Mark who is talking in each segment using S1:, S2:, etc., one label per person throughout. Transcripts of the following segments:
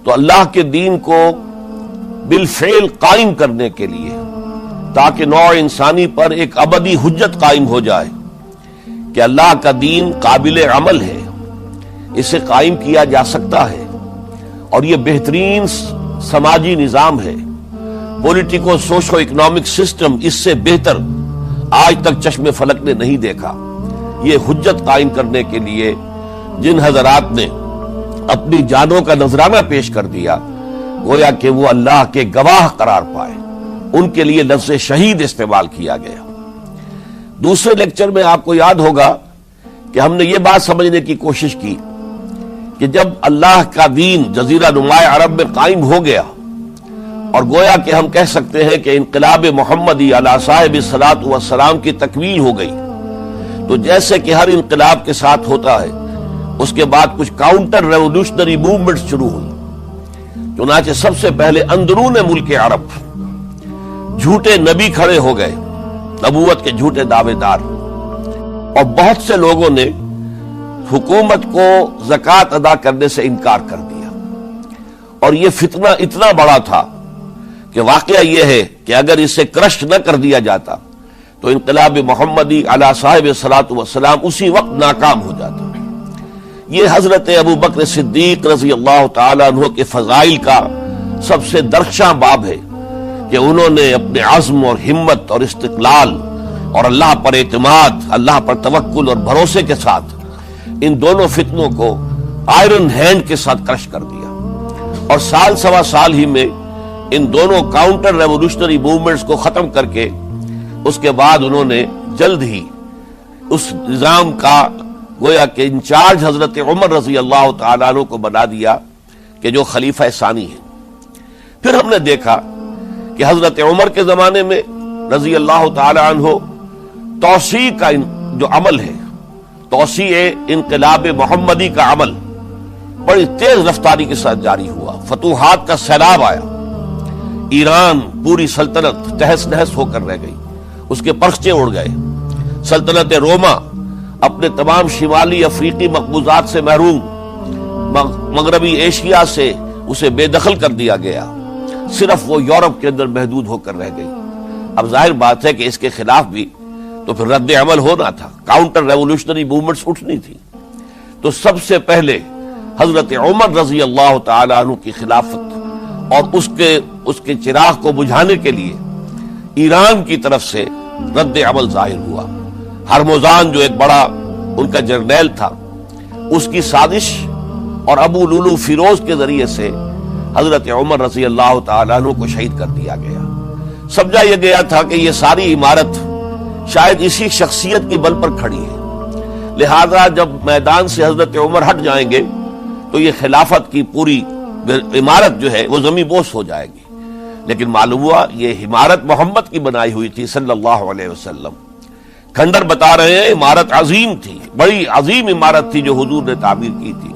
S1: تو اللہ کے دین کو بالفعل قائم کرنے کے لیے، تاکہ نوع انسانی پر ایک ابدی حجت قائم ہو جائے کہ اللہ کا دین قابل عمل ہے، اسے قائم کیا جا سکتا ہے، اور یہ بہترین سماجی نظام ہے، پولیٹیکو سوشو اکنامک سسٹم اس سے بہتر آج تک چشم فلک نے نہیں دیکھا۔ یہ حجت قائم کرنے کے لیے جن حضرات نے اپنی جانوں کا نذرانہ پیش کر دیا، گویا کہ وہ اللہ کے گواہ قرار پائے، ان کے لیے لفظ شہید استعمال کیا گیا۔ دوسرے لیکچر میں آپ کو یاد ہوگا کہ ہم نے یہ بات سمجھنے کی کوشش کی کہ جب اللہ کا دین جزیرہ نماء عرب میں قائم ہو گیا، اور گویا کہ ہم کہہ سکتے ہیں کہ انقلاب محمدی علی صاحب الصلاۃ والسلام کی تکمیل ہو گئی، تو جیسے کہ ہر انقلاب کے ساتھ ہوتا ہے، اس کے بعد کچھ کاؤنٹر ریولوشنری موومنٹس شروع ہوئی۔ چنانچہ سب سے پہلے اندرون ملک عرب جھوٹے نبی کھڑے ہو گئے، نبوت کے جھوٹے دعوے دار، اور بہت سے لوگوں نے حکومت کو زکوٰۃ ادا کرنے سے انکار کر دیا، اور یہ فتنہ اتنا بڑا تھا کہ واقعہ یہ ہے کہ اگر اسے کرش نہ کر دیا جاتا تو انقلاب محمدی علی صاحب الصلاۃ والسلام اسی وقت ناکام ہو جاتا۔ یہ حضرت ابو بکر صدیق رضی اللہ تعالیٰ عنہ کے فضائل کا سب سے درخشاں باب ہے کہ انہوں نے اپنے عزم اور ہمت اور استقلال اور اللہ پر اعتماد، اللہ پر توکل اور بھروسے کے ساتھ ان دونوں فتنوں کو آئرن ہینڈ کے ساتھ کرش کر دیا، اور سال سوا سال ہی میں ان دونوں کاؤنٹر ریولوشنری موومنٹس کو ختم کر کے اس کے بعد انہوں نے جلد ہی اس نظام کا گویا کہ انچارج حضرت عمر رضی اللہ تعالیٰ عنہ کو بنا دیا کہ جو خلیفہ ثانی ہے۔ پھر ہم نے دیکھا کہ حضرت عمر کے زمانے میں رضی اللہ تعالیٰ عنہ توسیع کا جو عمل ہے، توسیع انقلاب محمدی کا عمل بڑی تیز رفتاری کے ساتھ جاری ہوا، فتوحات کا سیلاب آیا، ایران پوری سلطنت تہس نہس ہو کر رہ گئی، اس کے پرچے اڑ گئے، سلطنت روما اپنے تمام شمالی افریقی مقبوضات سے محروم، مغربی ایشیا سے اسے بے دخل کر دیا گیا، صرف وہ یورپ کے اندر محدود ہو کر رہ گئی۔ اب ظاہر بات ہے کہ اس کے خلاف بھی تو پھر رد عمل ہونا تھا، کاؤنٹر ریولوشنری موومنٹس اٹھنی تھی۔ تو سب سے پہلے حضرت عمر رضی اللہ تعالی عنہ کی خلافت اور اس کے چراغ کو بجھانے کے لیے ایران کی طرف سے رد عمل ظاہر ہوا۔ ہرموزان جو ایک بڑا ان کا جرنیل تھا، اس کی سازش اور ابو لولو فیروز کے ذریعے سے حضرت عمر رضی اللہ تعالیٰ عنہ کو شہید کر دیا گیا۔ سمجھا یہ گیا تھا کہ یہ ساری عمارت شاید اسی شخصیت کی بل پر کھڑی ہے، لہذا جب میدان سے حضرت عمر ہٹ جائیں گے تو یہ خلافت کی پوری عمارت جو ہے وہ زمین بوس ہو جائے گی۔ لیکن معلوم ہوا یہ عمارت محمد کی بنائی ہوئی تھی صلی اللہ علیہ وسلم۔ کھنڈر بتا رہے ہیں عمارت عظیم تھی، بڑی عظیم عمارت تھی جو حضور نے تعمیر کی تھی،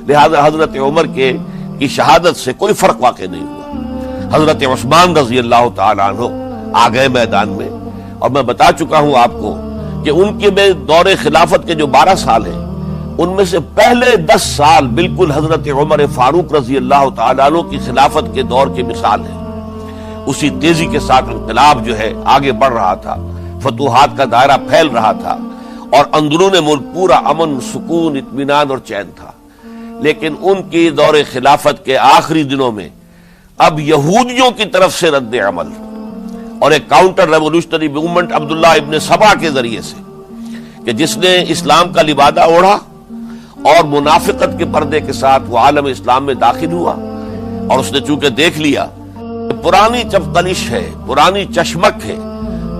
S1: لہذا حضرت عمر کی شہادت سے کوئی فرق واقع نہیں ہوا۔ حضرت عثمان رضی اللہ تعالیٰ عنہ آ گئے میدان میں، اور میں بتا چکا ہوں آپ کو کہ ان کے میں دور خلافت کے جو 12 سال ہیں، ان میں سے پہلے 10 سال بالکل حضرت عمر فاروق رضی اللہ تعالیٰ عنہ کی خلافت کے دور کی مثال ہے۔ اسی تیزی کے ساتھ انقلاب جو ہے آگے بڑھ رہا تھا، فتوحات کا دائرہ پھیل رہا تھا، اور اندرون ملک پورا امن، سکون، اطمینان اور چین تھا۔ لیکن ان کی دور خلافت کے آخری دنوں میں اب یہودیوں کی طرف سے رد عمل اور ایک کاؤنٹر ریولوشنری موومنٹ عبداللہ ابن سبا کے ذریعے سے، کہ جس نے اسلام کا لبادہ اوڑھا اور منافقت کے پردے کے ساتھ وہ عالم اسلام میں داخل ہوا، اور اس نے چونکہ دیکھ لیا کہ پرانی چپقلش ہے، پرانی چشمک ہے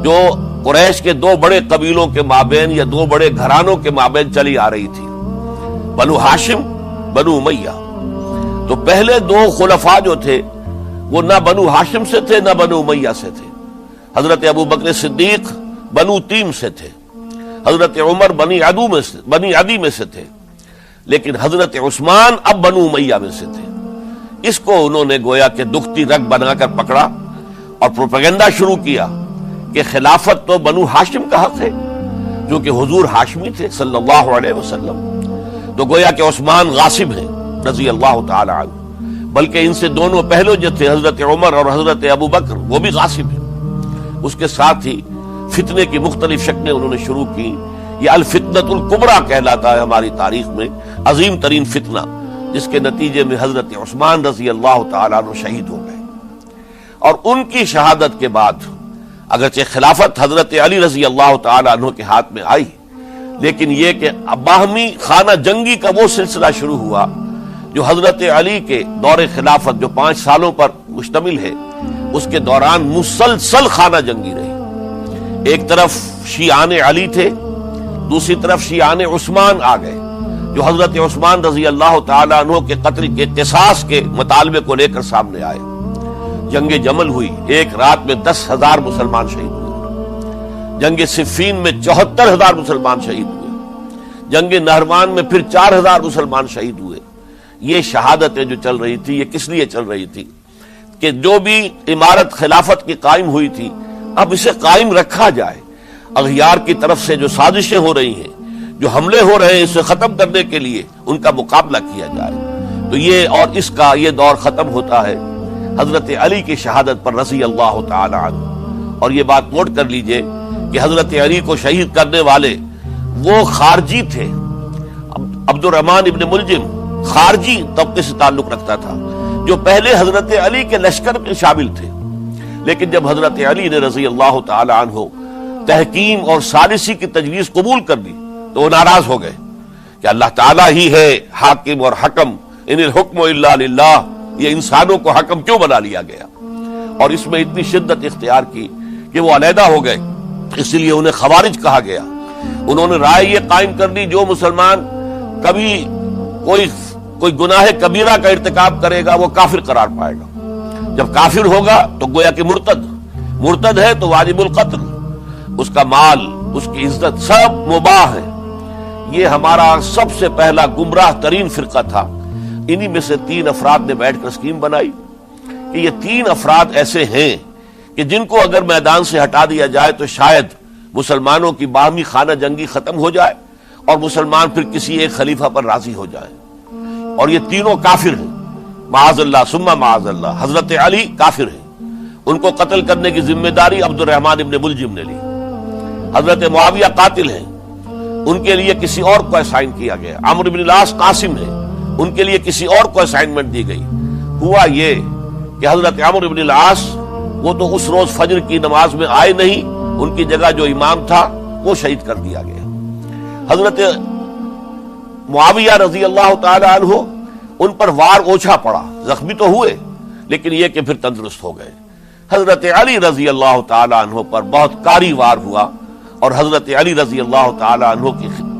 S1: جو قریش کے 2 بڑے قبیلوں کے مابین یا 2 بڑے گھرانوں کے مابین چلی آ رہی تھی، بنو ہاشم، بنو امیہ۔ تو پہلے 2 خلفاء جو تھے وہ نہ بنو ہاشم سے تھے نہ بنو امیہ سے تھے۔ حضرت ابو بکر صدیق بنو تیم سے تھے، حضرت عمر بنی عدی میں سے تھے، لیکن حضرت عثمان اب بنو امیہ میں سے تھے۔ اس کو انہوں نے گویا کہ دکھتی رگ بنا کر پکڑا اور پروپیگنڈا شروع کیا کہ خلافت تو بنو ہاشم کا حق ہے، جو کہ حضور ہاشمی تھے صلی اللہ علیہ وسلم۔ تو گویا کہ عثمان غاصب ہیں رضی اللہ تعالی عنہ، بلکہ ان سے دونوں پہلو جو تھے حضرت عمر اور حضرت ابو بکر وہ بھی غاصب ہیں. اس کے ساتھ ہی فتنے کی مختلف شکلیں انہوں نے شروع کی. یہ الفتنۃ الکبریٰ کہلاتا ہے ہماری تاریخ میں، عظیم ترین فتنہ، جس کے نتیجے میں حضرت عثمان رضی اللہ تعالیٰ عنہ شہید ہو گئے. اور ان کی شہادت کے بعد اگرچہ خلافت حضرت علی رضی اللہ تعالیٰ عنہ کے ہاتھ میں آئی، لیکن یہ کہ باہمی خانہ جنگی کا وہ سلسلہ شروع ہوا جو حضرت علی کے دور خلافت جو 5 سالوں پر مشتمل ہے، اس کے دوران مسلسل خانہ جنگی رہی. ایک طرف شیعان علی تھے، دوسری طرف شیعان عثمان آ گئے جو حضرت عثمان رضی اللہ تعالیٰ عنہ کے قتل کے قصاص کے مطالبے کو لے کر سامنے آئے. جنگ جمل ہوئی، ایک رات میں 10,000 مسلمان شہید ہوئے. جنگ صفین میں 74,000 مسلمان شہید ہوئے. جنگ نہروان میں پھر 4,000 مسلمان شہید ہوئے. یہ شہادتیں جو چل رہی تھی یہ کس لیے چل رہی تھی کہ جو بھی عمارت خلافت کی قائم ہوئی تھی اب اسے قائم رکھا جائے. اغیار کی طرف سے جو سازشیں ہو رہی ہیں، جو حملے ہو رہے ہیں، اسے ختم کرنے کے لیے ان کا مقابلہ کیا جائے. تو یہ اور اس کا یہ دور ختم ہوتا ہے حضرت علی کی شہادت پر رضی اللہ تعالی عنہ. اور یہ بات نوٹ کر لیجئے کہ حضرت علی کو شہید کرنے والے وہ خارجی تھے. عبد الرحمن ابن ملجم خارجی طبقے سے تعلق رکھتا تھا جو پہلے حضرت علی کے لشکر میں شامل تھے، لیکن جب حضرت علی نے رضی اللہ تعالی عنہ تحکیم اور ثالثی کی تجویز قبول کر دی تو وہ ناراض ہو گئے کہ اللہ تعالیٰ ہی ہے حاکم اور حکم، ان الحکم الا للہ. یہ انسانوں کو حکم کیوں بنا لیا گیا؟ اور اس میں اتنی شدت اختیار کی کہ وہ علیحدہ ہو گئے. اس لیے انہیں خوارج کہا گیا. انہوں نے رائے یہ قائم کر دی جو مسلمان کبھی کوئی گناہ کبیرہ کا ارتکاب کرے گا وہ کافر قرار پائے گا. جب کافر ہوگا تو گویا کہ مرتد ہے تو واجب القتل، اس کا مال، اس کی عزت سب مباح ہے. یہ ہمارا سب سے پہلا گمراہ ترین فرقہ تھا. انہی میں سے 3 افراد نے بیٹھ کر اسکیم بنائی کہ یہ 3 افراد ایسے ہیں کہ جن کو اگر میدان سے ہٹا دیا جائے تو شاید مسلمانوں کی باہمی خانہ جنگی ختم ہو جائے اور مسلمان پھر کسی ایک خلیفہ پر راضی ہو جائے. اور یہ تینوں کافر ہیں، معاذ اللہ ثم معاذ اللہ. حضرت علی کافر ہیں، ان کو قتل کرنے کی ذمہ داری عبد الرحمن ابن ملجم نے لی. حضرت معاویہ قاتل ہیں، ان کے لیے کسی اور کو اسائن کیا گیا. عمرو بن العاص قاسم ہیں، ان کے لیے کسی اور کو اسائنمنٹ دی گئی. ہوا یہ کہ حضرت عمرو بن العاص وہ تو اس روز فجر کی نماز میں آئے نہیں، ان کی جگہ جو امام تھا وہ شہید کر دیا گیا. حضرت معاویہ رضی اللہ تعالی عنہ ان پر وار اوچھا پڑا، زخمی تو ہوئے لیکن یہ کہ پھر تندرست ہو گئے. حضرت علی رضی اللہ تعالی عنہ پر بہت کاری وار ہوا اور حضرت علی رضی اللہ تعالی عنہ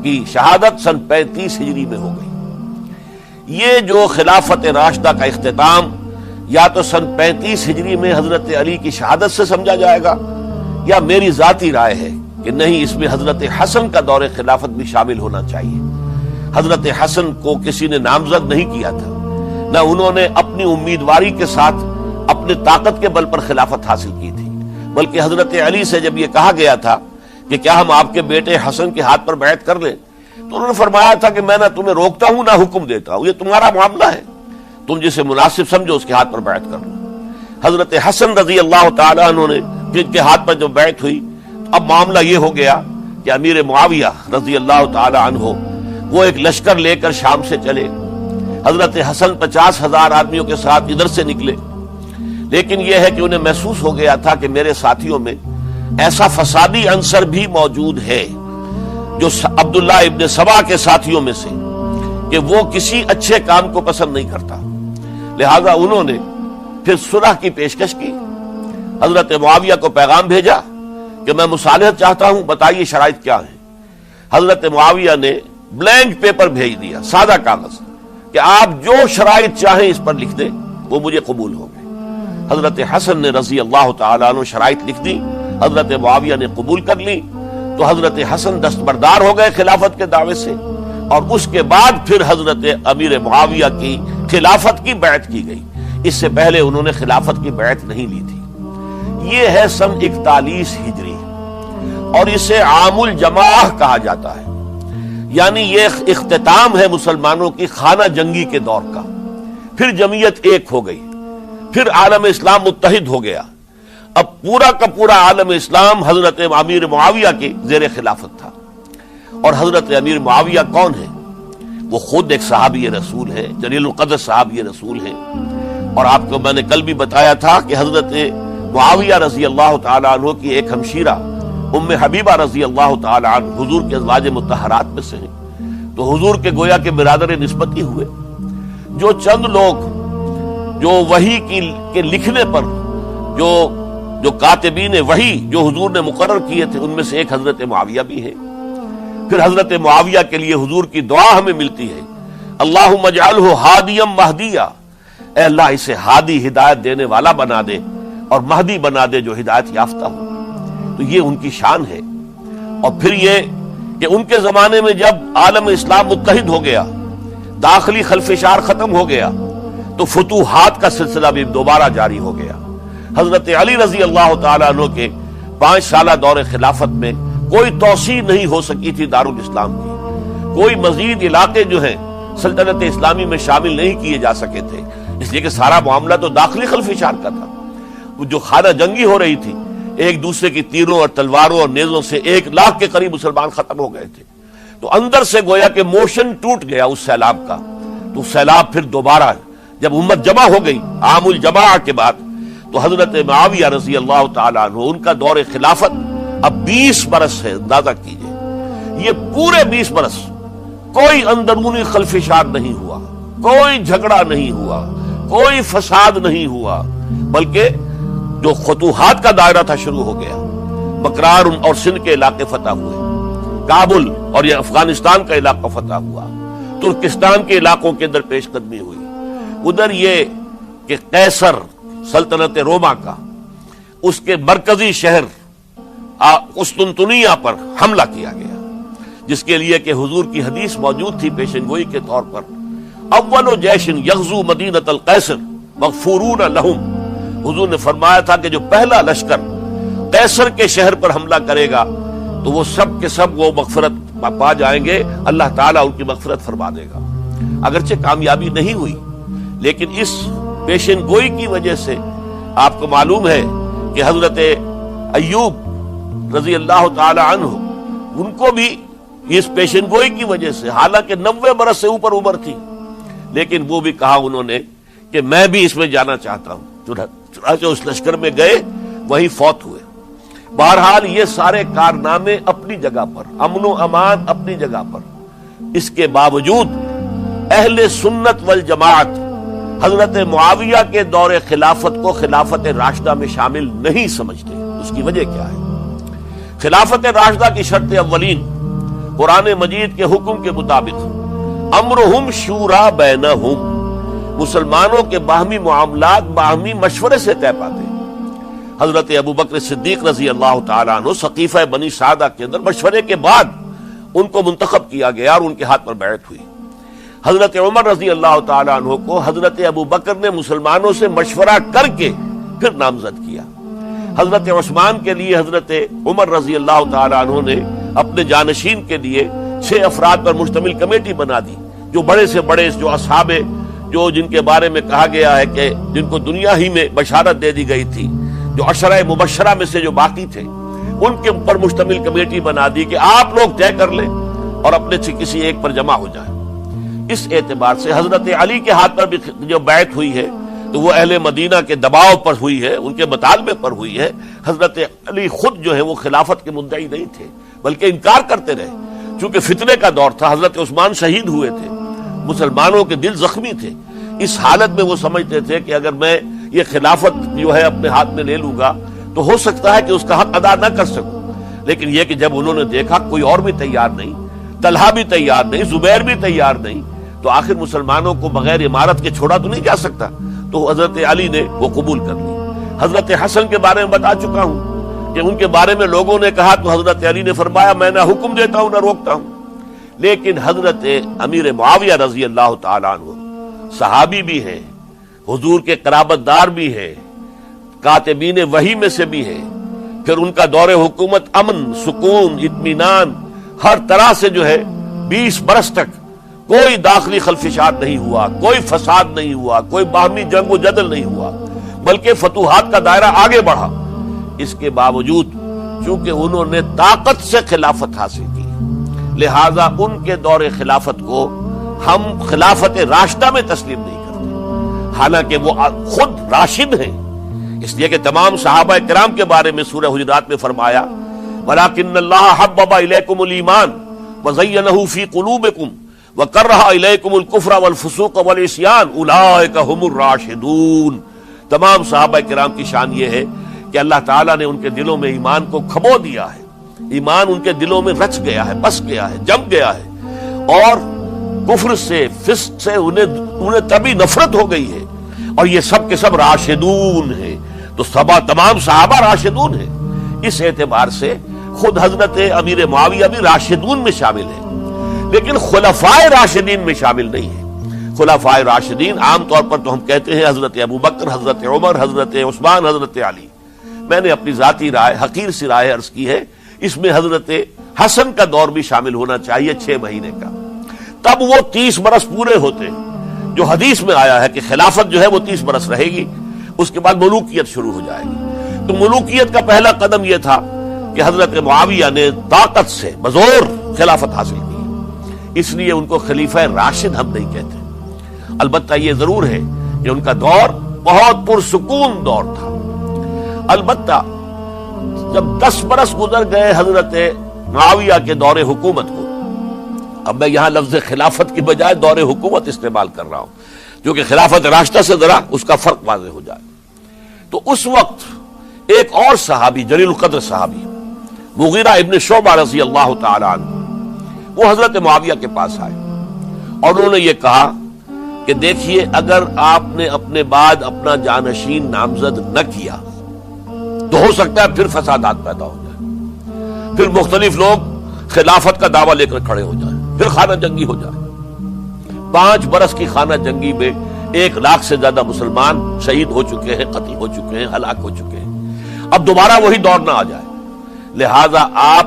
S1: کی شہادت سن 35 ہجری میں ہو گئی. یہ جو خلافت راشدہ کا اختتام یا تو سن 35 ہجری میں حضرت علی کی شہادت سے سمجھا جائے گا، یا میری ذاتی رائے ہے کہ نہیں، اس میں حضرت حسن کا دور خلافت بھی شامل ہونا چاہیے. حضرت حسن کو کسی نے نامزد نہیں کیا تھا، نہ انہوں نے اپنی امیدواری کے ساتھ اپنے طاقت کے بل پر خلافت حاصل کی تھی، بلکہ حضرت علی سے جب یہ کہا گیا تھا کہ کیا ہم آپ کے بیٹے حسن کے ہاتھ پر بیعت کر لیں، تو انہوں نے فرمایا تھا کہ میں نہ تمہیں روکتا ہوں نہ حکم دیتا ہوں، یہ تمہارا معاملہ ہے، تم جسے مناسب سمجھو اس کے ہاتھ پر بیعت کر لو. حضرت حسن رضی اللہ تعالیٰ عنہ نے جن کے ہاتھ پر جب بیعت ہوئی، اب معاملہ یہ ہو گیا کہ امیر معاویہ رضی اللہ تعالی عنہ وہ ایک لشکر لے کر شام سے چلے. حضرت حسن 50,000 آدمیوں کے ساتھ ادھر سے نکلے، لیکن یہ ہے کہ انہیں محسوس ہو گیا تھا کہ میرے ساتھیوں میں ایسا فسادی عنصر بھی موجود ہے جو عبداللہ ابن سبا کے ساتھیوں میں سے، کہ وہ کسی اچھے کام کو پسند نہیں کرتا. لہذا انہوں نے پھر صلح کی پیشکش کی. حضرت معاویہ کو پیغام بھیجا کہ میں مصالحت چاہتا ہوں، بتائیے شرائط کیا ہیں. حضرت معاویہ نے بلینک پیپر بھیج دیا، سادہ کاغذ، کہ آپ جو شرائط چاہیں اس پر لکھ دیں، وہ مجھے قبول ہوں گے. حضرت حسن نے رضی اللہ تعالیٰ عنہ شرائط لکھ دی، حضرت معاویہ نے قبول کر لی. تو حضرت حسن دستبردار ہو گئے خلافت کے دعوے سے، اور اس کے بعد پھر حضرت امیر معاویہ کی خلافت کی بیعت کی گئی. اس سے پہلے انہوں نے خلافت کی بیعت نہیں لی تھی. یہ ہے سن 41 ہجری، اور اسے عام الجماع کہا جاتا ہے، یعنی یہ اختتام ہے مسلمانوں کی خانہ جنگی کے دور کا. پھر جمعیت ایک ہو گئی، پھر عالم اسلام متحد ہو گیا۔ اب پورا کا پورا عالم اسلام حضرت امیر معاویہ کے زیر خلافت تھا۔ اور حضرت امیر معاویہ کون ہے؟ وہ خود ایک صحابی رسول ہے، جلیل القدر صحابی رسول ہے۔ اور آپ کو میں نے کل بھی بتایا تھا کہ حضرت معاویہ رضی اللہ تعالیٰ عنہ کی ایک ہمشیرہ ام حبیبہ رضی اللہ تعالیٰ عنہ حضور کے ازواج مطہرات میں سے ہیں، تو حضور کے گویا کے برادر نسبتی ہوئے۔ جو چند لوگ جو وحی کے لکھنے پر جو کاتبین وحی جو حضور نے مقرر کیے تھے، ان میں سے ایک حضرت معاویہ بھی ہے۔ پھر حضرت معاویہ کے لیے حضور کی دعا ہمیں ملتی ہے، اللہم اجعلہ ہادیا مہدیا، اے اللہ اسے ہادی ہدایت دینے والا بنا دے اور مہدی بنا دے جو ہدایت یافتہ ہو۔ تو یہ ان کی شان ہے۔ اور پھر یہ کہ ان کے زمانے میں جب عالم اسلام متحد ہو گیا، داخلی خلفشار ختم ہو گیا، تو فتوحات کا سلسلہ بھی دوبارہ جاری ہو گیا۔ حضرت علی رضی اللہ تعالیٰ عنہ کے 5 سالہ دور خلافت میں کوئی توسیع نہیں ہو سکی تھی دارالاسلام کی، کوئی مزید علاقے جو ہیں سلطنت اسلامی میں شامل نہیں کیے جا سکے تھے، اس لیے کہ سارا معاملہ تو داخلی خلفشار کا تھا۔ وہ جو خانہ جنگی ہو رہی تھی، ایک دوسرے کی تیروں اور تلواروں اور نیزوں سے 1 لاکھ کے قریب مسلمان ختم ہو گئے تھے، تو اندر سے گویا کہ موشن ٹوٹ گیا اس سیلاب کا۔ تو سیلاب پھر دوبارہ جب امت جمع ہو گئی عام الجماع کے بعد، تو حضرت معاویہ رضی اللہ تعالیٰ عنہ ان کا دور خلافت اب 20 برس ہے۔ اندازہ کیجئے یہ پورے 20 برس کوئی اندرونی خلفشار نہیں ہوا، کوئی جھگڑا نہیں ہوا، کوئی فساد نہیں ہوا، بلکہ جو فتوحات کا دائرہ تھا شروع ہو گیا۔ بکرار اور سندھ کے علاقے فتح ہوئے، کابل اور یہ افغانستان کا علاقہ فتح ہوا، ترکستان کے علاقوں کے اندر پیش قدمی ہوئی۔ ادھر یہ کہ قیصر سلطنت روما کا اس کے مرکزی شہر قسطنطنیہ پر حملہ کیا گیا، جس کے لیے کہ حضور کی حدیث موجود تھی پیشن گوئی کے طور پر، اول جیش یغزو مدینۃ القیصر مغفورون لہم۔ حضور نے فرمایا تھا کہ جو پہلا لشکر قیصر کے شہر پر حملہ کرے گا تو وہ سب کے سب وہ مغفرت پا جائیں گے، اللہ تعالیٰ ان کی مغفرت فرما دے گا۔ اگرچہ کامیابی نہیں ہوئی، لیکن اس پیشن گوئی کی وجہ سے آپ کو معلوم ہے کہ حضرت ایوب رضی اللہ تعالی عنہ ان کو بھی اس پیشن گوئی کی وجہ سے، حالانکہ 90 برس سے اوپر عمر تھی، لیکن وہ بھی کہا انہوں نے کہ میں بھی اس میں جانا چاہتا ہوں، چنانچہ اس لشکر میں گئے، وہی فوت ہوئے۔ بہرحال یہ سارے کارنامے اپنی جگہ پر، امن و امان اپنی جگہ پر، اس کے باوجود اہل سنت والجماعت حضرت معاویہ کے دور خلافت کو خلافت راشدہ میں شامل نہیں سمجھتے۔ اس کی وجہ کیا ہے؟ خلافت راشدہ کی شرط اولین قرآن مجید کے حکم کے مطابق امرہم شورا بینہم، مسلمانوں کے باہمی معاملات باہمی مشورے سے طے پاتے ہیں۔ حضرت ابوبکر صدیق رضی اللہ تعالیٰ عنہ سقیفہ بنی سعدہ کے اندر مشورے کے بعد ان کو منتخب کیا گیا اور ان کے ہاتھ پر بیعت ہوئی۔ حضرت عمر رضی اللہ تعالیٰ عنہ کو حضرت ابوبکر نے مسلمانوں سے مشورہ کر کے پھر نامزد کیا۔ حضرت عثمان کے لیے حضرت عمر رضی اللہ تعالیٰ عنہ نے اپنے جانشین کے لیے 6 افراد پر مشتمل کمیٹی بنا دی، جو بڑے سے بڑے جو اصحاب جو جن کے بارے میں کہا گیا ہے کہ جن کو دنیا ہی میں بشارت دے دی گئی تھی، جو عشرہ مبشرہ میں سے جو باقی تھے، ان کے اوپر مشتمل کمیٹی بنا دی کہ آپ لوگ طے کر لیں اور اپنے سے کسی ایک پر جمع ہو جائیں۔ اس اعتبار سے حضرت علی کے ہاتھ پر بھی جو بیعت ہوئی ہے تو وہ اہل مدینہ کے دباؤ پر ہوئی ہے، ان کے مطالبے پر ہوئی ہے۔ حضرت علی خود جو ہے وہ خلافت کے مدعی نہیں تھے، بلکہ انکار کرتے رہے، چونکہ فتنے کا دور تھا، حضرت عثمان شہید ہوئے تھے، مسلمانوں کے دل زخمی تھے۔ اس حالت میں وہ سمجھتے تھے کہ اگر میں یہ خلافت جو ہے اپنے ہاتھ میں لے لوں گا تو ہو سکتا ہے کہ اس کا حق ادا نہ کر سکوں، لیکن یہ کہ جب انہوں نے دیکھا کوئی اور بھی تیار نہیں، طلحہ بھی تیار نہیں، زبیر بھی تیار نہیں، تو آخر مسلمانوں کو بغیر امارت کے چھوڑا تو نہیں جا سکتا، تو حضرت علی نے وہ قبول کر لی۔ حضرت حسن کے بارے میں بتا چکا ہوں کہ ان کے بارے میں لوگوں نے کہا تو حضرت علی نے فرمایا میں نہ حکم دیتا ہوں نہ روکتا ہوں۔ لیکن حضرت امیر معاویہ رضی اللہ تعالیٰ عنہ صحابی بھی ہیں، حضور کے قرابت دار بھی ہیں، کاتبین وحی میں سے بھی ہیں، پھر ان کا دور حکومت امن، سکون، اطمینان ہر طرح سے جو ہے 20 برس تک کوئی داخلی خلفشات نہیں ہوا، کوئی فساد نہیں ہوا، کوئی باہمی جنگ و جدل نہیں ہوا، بلکہ فتوحات کا دائرہ آگے بڑھا۔ اس کے باوجود چونکہ انہوں نے طاقت سے خلافت حاصل کی، لہذا ان کے دور خلافت کو ہم خلافت راشدہ میں تسلیم نہیں کرتے، حالانکہ وہ خود راشد ہیں، اس لیے کہ تمام صحابہ کرام کے بارے میں سورہ حجرات میں فرمایا وَلَكِنَّ اللَّهَ حَبَّبَ إِلَيْكُمُ الْإِيمَانَ وَزَيَّنَهُ فِي قُلُوبِكُمْ وَكَرَّهَ إِلَيْكُمُ الْكُفْرَ وَالْفُسُوقَ وَالْعِصْيَانَ أُولَٰئِكَ هُمُ الرَّاشِدُونَ۔ تمام صحابہ کرام کی شان یہ ہے کہ اللہ تعالیٰ نے ان کے دلوں میں ایمان کو کھبو دیا ہے، ایمان ان کے دلوں میں رچ گیا ہے، بس گیا ہے، جم گیا ہے، اور کفر سے، فسق سے انہیں تبھی نفرت ہو گئی ہے، اور یہ سب کے سب راشدون ہیں۔ تو تمام صحابہ راشدون ہیں، اس اعتبار سے خود حضرت امیر معاویہ بھی راشدون میں شامل ہے، لیکن خلفائے راشدین میں شامل نہیں ہے۔ خلفائے راشدین عام طور پر تو ہم کہتے ہیں حضرت ابو بکر، حضرت عمر، حضرت عثمان، حضرت علی۔ میں نے اپنی ذاتی رائے، حقیر سی رائے عرض کی ہے، اس میں حضرت حسن کا دور بھی شامل ہونا چاہیے 6 مہینے کا، تب وہ 30 برس پورے ہوتے ہیں، جو حدیث میں آیا ہے کہ خلافت جو ہے وہ 30 برس رہے گی، اس کے بعد ملوکیت شروع ہو جائے گی۔ تو ملوکیت کا پہلا قدم یہ تھا کہ حضرت معاویہ نے طاقت سے بزور خلافت حاصل کی، اس لیے ان کو خلیفہ راشد ہم نہیں کہتے۔ البتہ یہ ضرور ہے کہ ان کا دور بہت پرسکون دور تھا۔ البتہ جب 10 برس گزر گئے حضرت معاویہ کے دور حکومت کو، اب میں یہاں لفظ خلافت کی بجائے دور حکومت استعمال کر رہا ہوں، جو کہ خلافت راشدہ سے ذرا اس کا فرق واضح ہو جائے، تو اس وقت ایک اور صحابی، جلیل القدر صحابی مغیرہ ابن شعبہ رضی اللہ تعالی عنہ، وہ حضرت معاویہ کے پاس آئے اور انہوں نے یہ کہا کہ دیکھیے، اگر آپ نے اپنے بعد اپنا جانشین نامزد نہ کیا تو ہو سکتا ہے پھر فسادات پیدا ہو جائے، پھر مختلف لوگ خلافت کا دعویٰ لے کر کھڑے ہو جائیں، پھر خانہ جنگی ہو جائے۔ 5 برس کی خانہ جنگی میں 1 لاکھ سے زیادہ مسلمان شہید ہو چکے ہیں، قتل ہو چکے ہیں، ہلاک ہو چکے ہیں، اب دوبارہ وہی دور نہ آ جائے، لہذا آپ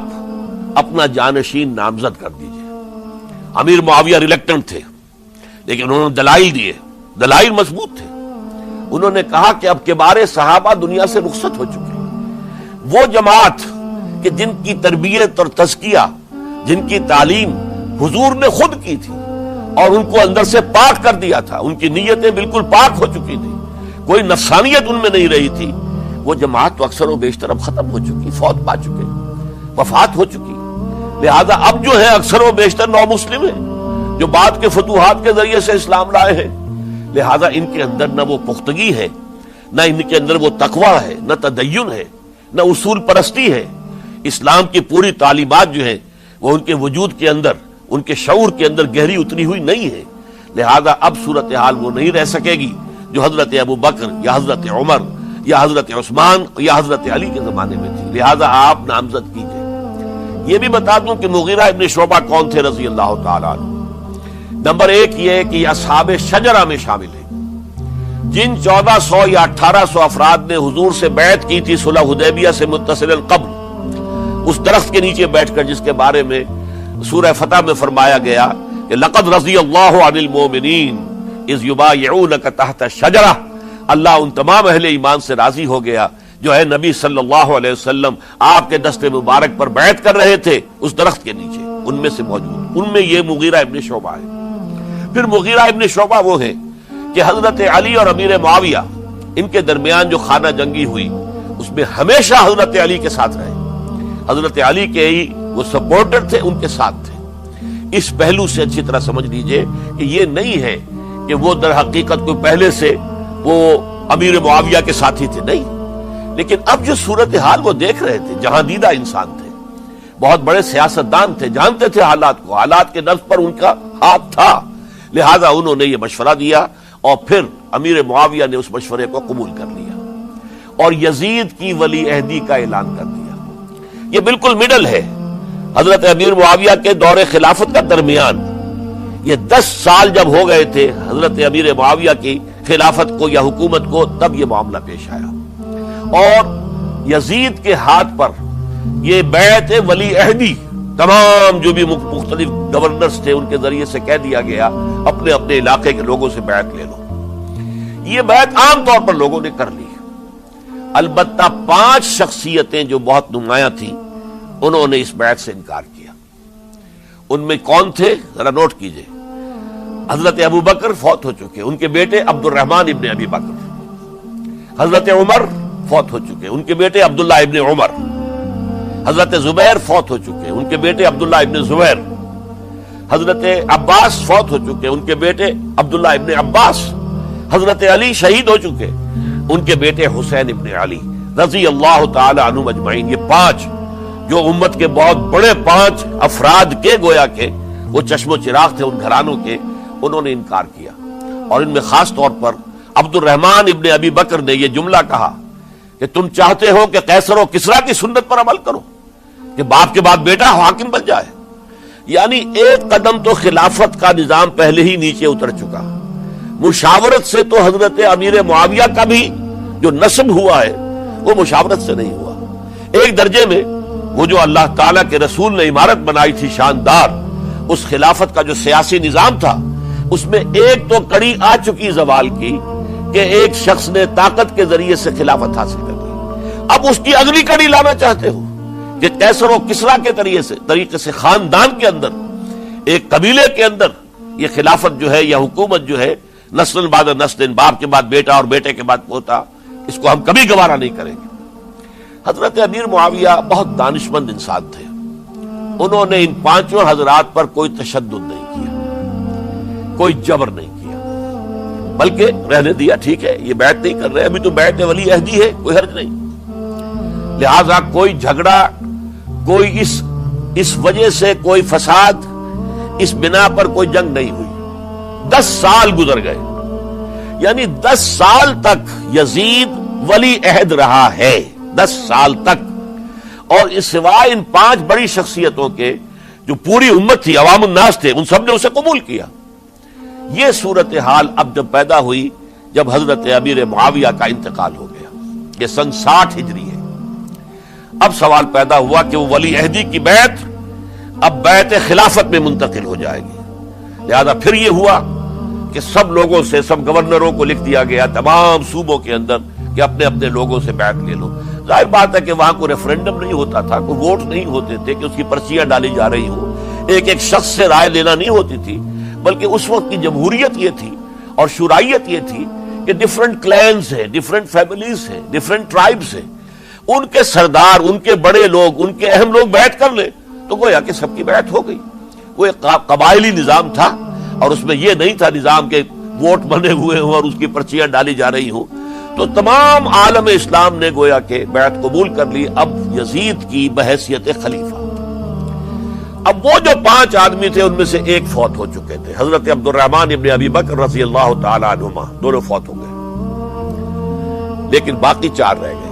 S1: اپنا جانشین نامزد کر دیجئے۔ امیر معاویہ ریلیکٹنٹ تھے، لیکن انہوں نے دلائل دیے، دلائل مضبوط تھے۔ انہوں نے کہا کہ اب کبار صحابہ دنیا سے رخصت ہو چکے ہیں، وہ جماعت کہ جن کی تربیت اور تزکیہ، جن کی تعلیم حضور نے خود کی تھی اور ان کو اندر سے پاک کر دیا تھا، ان کی نیتیں بالکل پاک ہو چکی تھی، کوئی نفسانیت ان میں نہیں رہی تھی، وہ جماعت تو اکثر و بیشتر اب ختم ہو چکی، فوت پا چکے، وفات ہو چکی، لہذا اب جو ہے اکثر و بیشتر نو مسلم ہیں جو بعد کے فتوحات کے ذریعے سے اسلام لائے ہیں، لہذا ان کے اندر نہ وہ پختگی ہے، نہ ان کے اندر وہ تقویٰ ہے، نہ تدین ہے، نہ اصول پرستی ہے، اسلام کی پوری تعلیمات جو ہیں وہ ان کے وجود کے اندر، ان کے شعور کے اندر گہری اتری ہوئی نہیں ہے، لہذا اب صورتحال وہ نہیں رہ سکے گی جو حضرت ابو بکر یا حضرت عمر یا حضرت عثمان یا حضرت علی کے زمانے میں تھی، لہذا آپ نامزد کیجئے۔ یہ بھی بتا دوں کہ مغیرہ ابن شعبہ کون تھے رضی اللہ تعالیٰ عنہ۔ نمبر 1 یہ ہے کہ یہ اصحاب شجرہ میں شامل ہیں، جن 1400 یا 1800 افراد نے حضور سے بیعت کی تھی صلح حدیبیہ سے متصل قبل، اس درخت کے نیچے بیٹھ کر، جس کے بارے میں سورہ فتح میں فرمایا گیا کہ لقد رضی اللہ عن المؤمنین اذ یبایعونک تحت الشجرہ، اللہ ان تمام اہل ایمان سے راضی ہو گیا جو ہے نبی صلی اللہ علیہ وسلم آپ کے دست مبارک پر بیعت کر رہے تھے اس درخت کے نیچے، ان میں سے موجود، ان میں یہ مغیرہ ابن شعبہ ہے۔ پھر مغیرہ ابن شعبہ وہ ہیں کہ حضرت علی اور امیر معاویہ، ان کے درمیان جو خانہ جنگی ہوئی اس میں ہمیشہ حضرت علی کے ساتھ رہے، حضرت علی کے ہی وہ سپورٹر تھے، ان کے ساتھ تھے۔ اس پہلو سے اچھی طرح سمجھ لیجئے کہ یہ نہیں ہے کہ وہ در حقیقت کوئی پہلے سے وہ امیر معاویہ کے ساتھی تھے، نہیں، لیکن اب جو صورتحال وہ دیکھ رہے تھے، جہاں دیدہ انسان تھے، بہت بڑے سیاستدان تھے، جانتے تھے حالات کو، حالات کے نفس پر ان کا ہاتھ تھا، لہذا انہوں نے یہ مشورہ دیا اور پھر امیر معاویہ نے اس مشورے کو قبول کر لیا اور یزید کی ولی عہدی کا اعلان کر دیا۔ یہ بالکل مڈل ہے حضرت امیر معاویہ کے دور خلافت کا درمیان، یہ 10 سال جب ہو گئے تھے حضرت امیر معاویہ کی خلافت کو یا حکومت کو، تب یہ معاملہ پیش آیا اور یزید کے ہاتھ پر یہ بیعت ولی عہدی تمام جو بھی مختلف گورنرز تھے ان کے ذریعے سے کہہ دیا گیا اپنے اپنے علاقے کے لوگوں سے بیعت لے لو. یہ بیعت عام طور پر لوگوں نے کر لی. البتہ 5 شخصیتیں جو بہت نمایاں تھیں انہوں نے اس بیعت سے انکار کیا. ان میں کون تھے ذرا نوٹ کیجئے. حضرت ابو بکر فوت ہو چکے, ان کے بیٹے عبد الرحمن ابن ابی بکر. حضرت عمر فوت ہو چکے, ان کے بیٹے عبداللہ ابن عمر. حضرت زبیر فوت ہو چکے, ان کے بیٹے عبداللہ ابن زبیر. حضرت عباس فوت ہو چکے, ان کے بیٹے عبداللہ ابن عباس. حضرت علی شہید ہو چکے, ان کے بیٹے حسین ابن علی رضی اللہ تعالی عنہم اجمعین. یہ 5 جو امت کے بہت بڑے 5 افراد کے گویا کے وہ چشم و چراغ تھے ان گھرانوں کے, انہوں نے انکار کیا. اور ان میں خاص طور پر عبد الرحمن ابن ابی بکر نے یہ جملہ کہا کہ تم چاہتے ہو کہ قیصر و کسریٰ کی سنت پر عمل کرو کہ باپ کے بعد بیٹا حاکم بن جائے. یعنی ایک قدم تو خلافت کا نظام پہلے ہی نیچے اتر چکا. مشاورت سے تو حضرت امیر معاویہ کا بھی جو نسب ہوا ہے وہ مشاورت سے نہیں ہوا. ایک درجے میں وہ جو اللہ تعالیٰ کے رسول نے عمارت بنائی تھی شاندار, اس خلافت کا جو سیاسی نظام تھا اس میں ایک تو کڑی آ چکی زوال کی کہ ایک شخص نے طاقت کے ذریعے سے خلافت حاصل کر لی. اب اس کی اگلی کڑی لانا چاہتے ہو کہ قیصر و کسریٰ کے طریقے سے خاندان کے اندر, ایک قبیلے کے اندر یہ خلافت جو ہے یا حکومت جو ہے نسل بعد نسل, باپ کے بعد بیٹا اور بیٹے کے بعد پوتا, اس کو ہم کبھی گوارا نہیں کریں گے. حضرت امیر معاویہ بہت دانشمند انسان تھے. انہوں نے ان 5 حضرات پر کوئی تشدد نہیں کیا, کوئی جبر نہیں کیا, بلکہ رہنے دیا. ٹھیک ہے یہ بیعت نہیں کر رہے, ابھی تو بیعت ولی عہدی ہے, کوئی حرج نہیں. لہذا کوئی جھگڑا, کوئی اس وجہ سے کوئی فساد, اس بنا پر کوئی جنگ نہیں ہوئی. 10 سال گزر گئے, یعنی 10 سال تک یزید ولی عہد رہا ہے, 10 سال تک. اور اس سوائے ان 5 بڑی شخصیتوں کے جو پوری امت تھی, عوام الناس تھے, ان سب نے اسے قبول کیا. یہ صورتحال اب جب پیدا ہوئی جب حضرت امیر معاویہ کا انتقال ہو گیا, یہ سن 60 ہجری ہے. اب سوال پیدا ہوا کہ وہ ولی عہدی کی بیعت اب بیعت خلافت میں منتقل ہو جائے گی. لہذا پھر یہ ہوا کہ سب لوگوں سے, سب گورنروں کو لکھ دیا گیا تمام صوبوں کے اندر کہ اپنے اپنے لوگوں سے بیعت لے لو. ظاہر بات ہے کہ وہاں کوئی ریفرنڈم نہیں ہوتا تھا, کوئی ووٹ نہیں ہوتے تھے کہ اس کی پرچیاں ڈالی جا رہی ہوں, ایک شخص سے رائے لینا نہیں ہوتی تھی, بلکہ اس وقت کی جمہوریت یہ تھی اور شورائیت یہ تھی کہ ڈفرنٹ کلینز ہیں, ڈفرنٹ فیملیز ہیں, ڈفرنٹ ٹرائبز ہیں, ان کے سردار, ان کے بڑے لوگ, ان کے اہم لوگ بیعت کر لیں تو گویا کہ سب کی بیعت ہو گئی. وہ ایک قبائلی نظام تھا اور اس میں یہ نہیں تھا نظام کے ووٹ بنے ہوئے ہوں اور اس کی پرچیاں ڈالی جا رہی ہوں. تو تمام عالم اسلام نے گویا کہ بیعت قبول کر لی اب یزید کی بحیثیت خلیفہ. اب وہ جو 5 آدمی تھے ان میں سے ایک فوت ہو چکے تھے, حضرت عبد الرحمن ابن ابی بکر رضی اللہ تعالی عنہما, دونوں فوت ہو گئے, لیکن باقی 4 رہ گئے.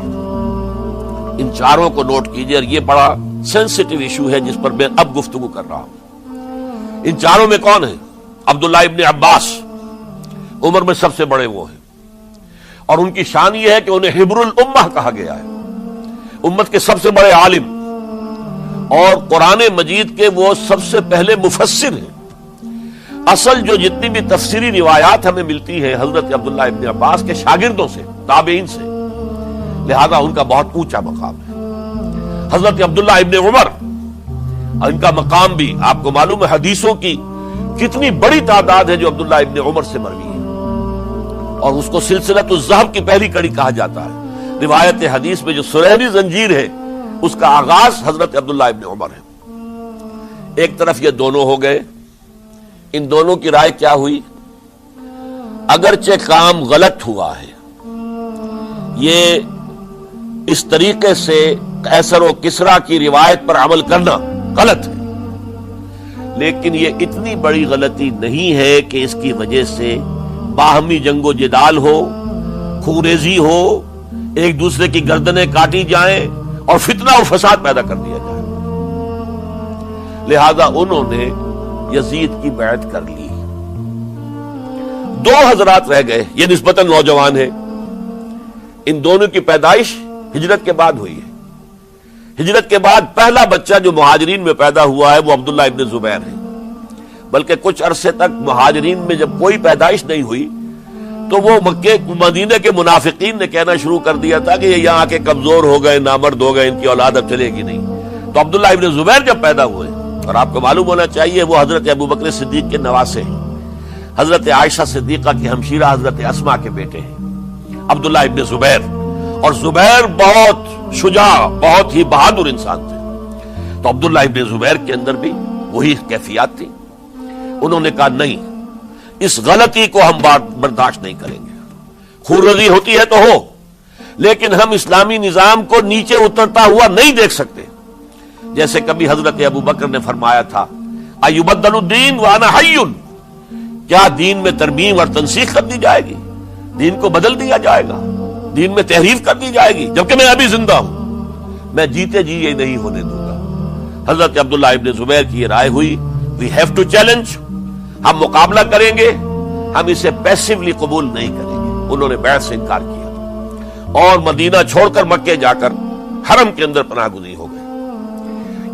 S1: ان 4 کو نوٹ کیجئے, اور یہ بڑا سینسٹیو ایشو ہے جس پر میں اب گفتگو کر رہا ہوں. ان 4 میں کون ہیں؟ عبداللہ ابن عباس, عمر میں سب سے بڑے وہ ہیں, اور ان کی شان یہ ہے کہ انہیں حبر الامہ کہا گیا ہے, امت کے سب سے بڑے عالم, اور قرآن مجید کے وہ سب سے پہلے مفسر ہیں. اصل جو جتنی بھی تفسیری روایات ہمیں ملتی ہیں حضرت عبداللہ ابن عباس کے شاگردوں سے, تابعین سے, لہذا ان کا بہت اونچا مقام ہے. حضرت عبداللہ ابن عمر, ان کا مقام بھی آپ کو معلوم ہے, حدیثوں کی کتنی بڑی تعداد ہے جو عبداللہ ابن عمر سے مروی ہے, اور اس کو سلسلۃ الذہب کی پہلی کڑی کہا جاتا ہے. روایت حدیث میں جو سنہری زنجیر ہے اس کا آغاز حضرت عبداللہ ابن عمر ہے. ایک طرف یہ دونوں ہو گئے, ان دونوں کی رائے کیا ہوئی؟ اگرچہ کام غلط ہوا ہے, یہ اس طریقے سے قیصر و کسریٰ کی روایت پر عمل کرنا غلط ہے, لیکن یہ اتنی بڑی غلطی نہیں ہے کہ اس کی وجہ سے باہمی جنگ و جدال ہو, خوریزی ہو, ایک دوسرے کی گردنیں کاٹی جائیں اور فتنہ اور فساد پیدا کر دیا جائے. لہذا انہوں نے یزید کی بیعت کر لی. 2 حضرات رہ گئے, یہ نسبتاً نوجوان ہیں, ان دونوں کی پیدائش ہجرت کے بعد ہوئی ہے. ہجرت کے بعد پہلا بچہ جو مہاجرین میں پیدا ہوا ہے وہ عبداللہ ابن زبیر ہے، بلکہ کچھ عرصے تک مہاجرین میں جب کوئی پیدائش نہیں ہوئی تو وہ مکے مدینے کے منافقین نے کہنا شروع کر دیا تھا کہ یہ یہاں کے کمزور ہو گئے، نامرد ہو گئے، ان کی اولاد اب چلے گی نہیں۔ تو عبداللہ ابن زبیر جب پیدا ہوئے، اور آپ کو معلوم ہونا چاہیے وہ حضرت ابوبکر صدیق کے نواسے ہیں، حضرت عائشہ صدیقہ کی ہمشیرہ حضرت اسما کے بیٹے ہیں عبداللہ ابن زبیر، اور زبیر بہت شجاع، بہت ہی بہادر انسان تھے۔ تو عبداللہ ابن زبیر کے اندر بھی وہی کیفیات تھی۔ انہوں نے کہا نہیں، اس غلطی کو ہم برداشت نہیں کریں گے، خون ریزی ہوتی ہے تو ہو، لیکن ہم اسلامی نظام کو نیچے اترتا ہوا نہیں دیکھ سکتے۔ جیسے کبھی حضرت ابوبکر نے فرمایا تھا ایبدل الدین وانا حی، کیا دین میں ترمیم اور تنسیخ کر دی جائے گی، دین کو بدل دیا جائے گا، دین میں تحریف کر دی جائے گی جبکہ میں ابھی زندہ ہوں، میں جیتے جی یہ نہیں ہونے دوں گا۔ حضرت عبداللہ ابن زبیر کی یہ رائے ہوئی وی ہیو ٹو چیلنج، ہم مقابلہ کریں گے، ہم اسے پیسیولی قبول نہیں کریں گے۔ انہوں نے بیعت سے انکار کیا اور مدینہ چھوڑ کر مکے جا کر حرم کے اندر پناہ گزین ہو گئے۔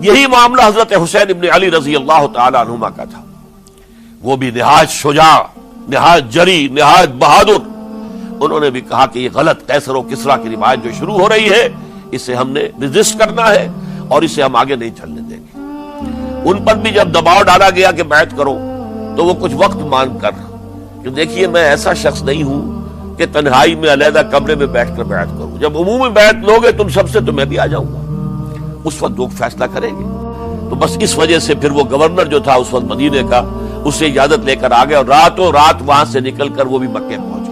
S1: یہی معاملہ حضرت حسین ابن علی رضی اللہ تعالی عنہما کا تھا، وہ بھی نہایت شجاع، نہایت جری، نہایت بہادر۔ انہوں نے بھی کہا کہ یہ غلط قیصر و کسریٰ کی روایت جو شروع ہو رہی ہے اسے ہم نے ریزسٹ کرنا ہے اور اسے ہم آگے نہیں چلنے دیں گے۔ ان پر بھی جب دباؤ ڈالا گیا کہ بیعت کرو تو وہ کچھ وقت مانگ کر کہ دیکھیے میں ایسا شخص نہیں ہوں کہ تنہائی میں علیحدہ کمرے میں بیٹھ کر بیعت کروں، جب عمومی بیعت لوگے تم سب سے تو میں بھی آ جاؤں گا، اس وقت لوگ فیصلہ کریں گے۔ تو بس اس وجہ سے پھر وہ گورنر جو تھا اس وقت مدینے کا، اس سے اجازت لے کر آ گئے اور راتوں رات وہاں سے نکل کر وہ بھی مکے پہنچ گئے۔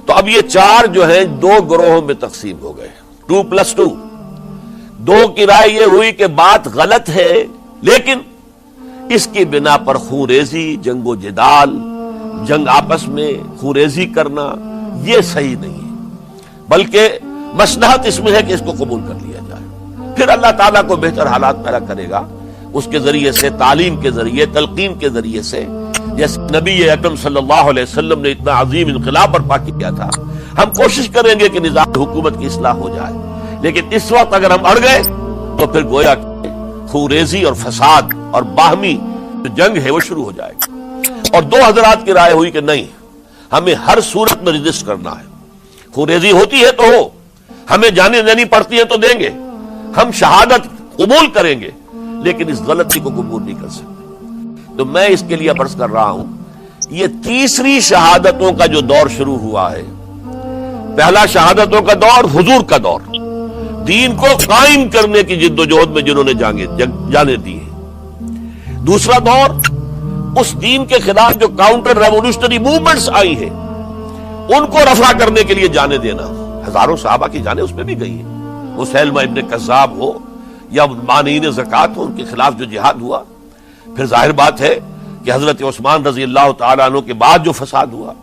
S1: تو اب یہ چار جو ہیں دو گروہوں میں تقسیم ہو گئے، 2+2۔ دو کی رائے یہ ہوئی کہ بات غلط ہے لیکن اس کی بنا پر خون ریزی، جنگ و جدال، جنگ آپس میں خون ریزی کرنا یہ صحیح نہیں ہے، بلکہ مصلحت اس میں ہے کہ اس کو قبول کر لیا جائے۔ پھر اللہ تعالیٰ کو بہتر حالات پیدا کرے گا اس کے ذریعے سے، تعلیم کے ذریعے، تلقین کے ذریعے سے، جیسے نبی اکرم صلی اللہ علیہ وسلم نے اتنا عظیم انقلاب برپا کیا تھا۔ ہم کوشش کریں گے کہ نظام حکومت کی اصلاح ہو جائے، لیکن اس وقت اگر ہم اڑ گئے تو پھر گویا کہ خون ریزی اور فساد اور باہمی جو جنگ ہے وہ شروع ہو جائے گی۔ اور دو حضرات کی رائے ہوئی کہ نہیں، ہمیں ہر صورت میں رجسٹ کرنا ہے، خون ریزی ہوتی ہے تو ہو، ہمیں جانیں دینی پڑتی ہے تو دیں گے، ہم شہادت قبول کریں گے لیکن اس غلطی کو قبول نہیں کر سکتے۔ تو میں اس کے لیے عرض کر رہا ہوں، یہ تیسری شہادتوں کا جو دور شروع ہوا ہے، پہلا شہادتوں کا دور حضور کا دور، دین کو قائم کرنے کی جد و جہد میں جنہوں نے جانے دی ہیں۔ دوسرا دور اس دین کے خلاف جو کاؤنٹر ریولوشنری موومنٹس آئی ہیں ان کو رفع کرنے کے لیے جانے دینا، ہزاروں صحابہ کی جانیں اس میں بھی گئی ہیں، مسیلمہ ابن کذاب ہو یا مانعین زکوٰۃ ہو، ان کے خلاف جو جہاد ہوا۔ پھر ظاہر بات ہے کہ حضرت عثمان رضی اللہ تعالیٰ عنہ کے بعد جو فساد ہوا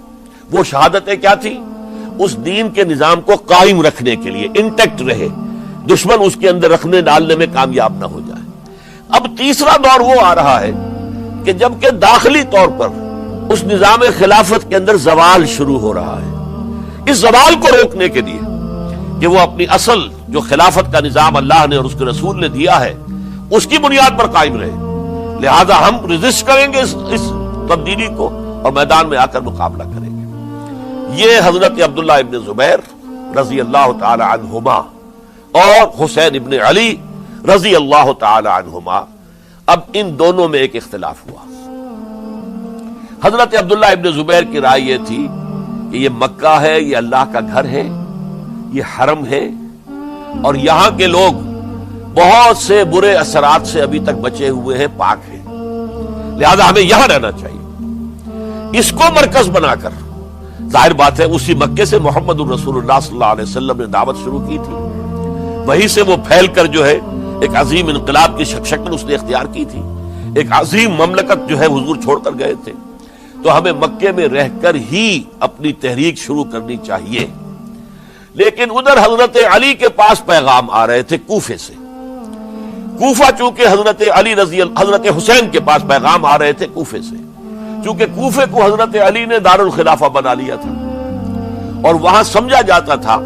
S1: وہ شہادتیں کیا تھی؟ اس دین کے نظام کو قائم رکھنے کے لیے، انٹیکٹ رہے، دشمن اس کے اندر رکھنے ڈالنے میں کامیاب نہ ہو جائے۔ اب تیسرا دور وہ آ رہا ہے کہ جبکہ داخلی طور پر اس نظام خلافت کے اندر زوال شروع ہو رہا ہے، اس زوال کو روکنے کے لیے کہ وہ اپنی اصل جو خلافت کا نظام اللہ نے اور اس کے رسول نے دیا ہے اس کی بنیاد پر قائم رہے، لہذا ہم ریزسٹ کریں گے اس تبدیلی کو اور میدان میں آ کر مقابلہ کریں گے۔ یہ حضرت عبداللہ ابن زبیر رضی اللہ تعالی عنہما اور حسین ابن علی رضی اللہ تعالی عنہما، اب ان دونوں میں ایک اختلاف ہوا۔ حضرت عبداللہ ابن زبیر کی رائے یہ تھی کہ یہ مکہ ہے، یہ اللہ کا گھر ہے، یہ حرم ہے اور یہاں کے لوگ بہت سے برے اثرات سے ابھی تک بچے ہوئے ہیں، پاک ہیں، لہذا ہمیں یہاں رہنا چاہیے۔ اس کو مرکز بنا کر ظاہر بات ہے اسی مکے سے محمد الرسول اللہ صلی اللہ علیہ وسلم نے دعوت شروع کی تھی، وہیں سے وہ پھیل کر جو ہے ایک عظیم انقلاب کی شکل اس نے اختیار کی تھی، ایک عظیم مملکت جو ہے حضور چھوڑ کر گئے تھے۔ تو ہمیں مکے میں رہ کر ہی اپنی تحریک شروع کرنی چاہیے، لیکن ادھر حضرت علی کے پاس پیغام آ رہے تھے کوفے سے۔ کوفہ چونکہ حضرت حسین کے پاس پیغام آ رہے تھے کوفے سے، چونکہ کوفے کو حضرت علی نے دار الخلافہ بنا لیا تھا اور وہاں سمجھا جاتا تھا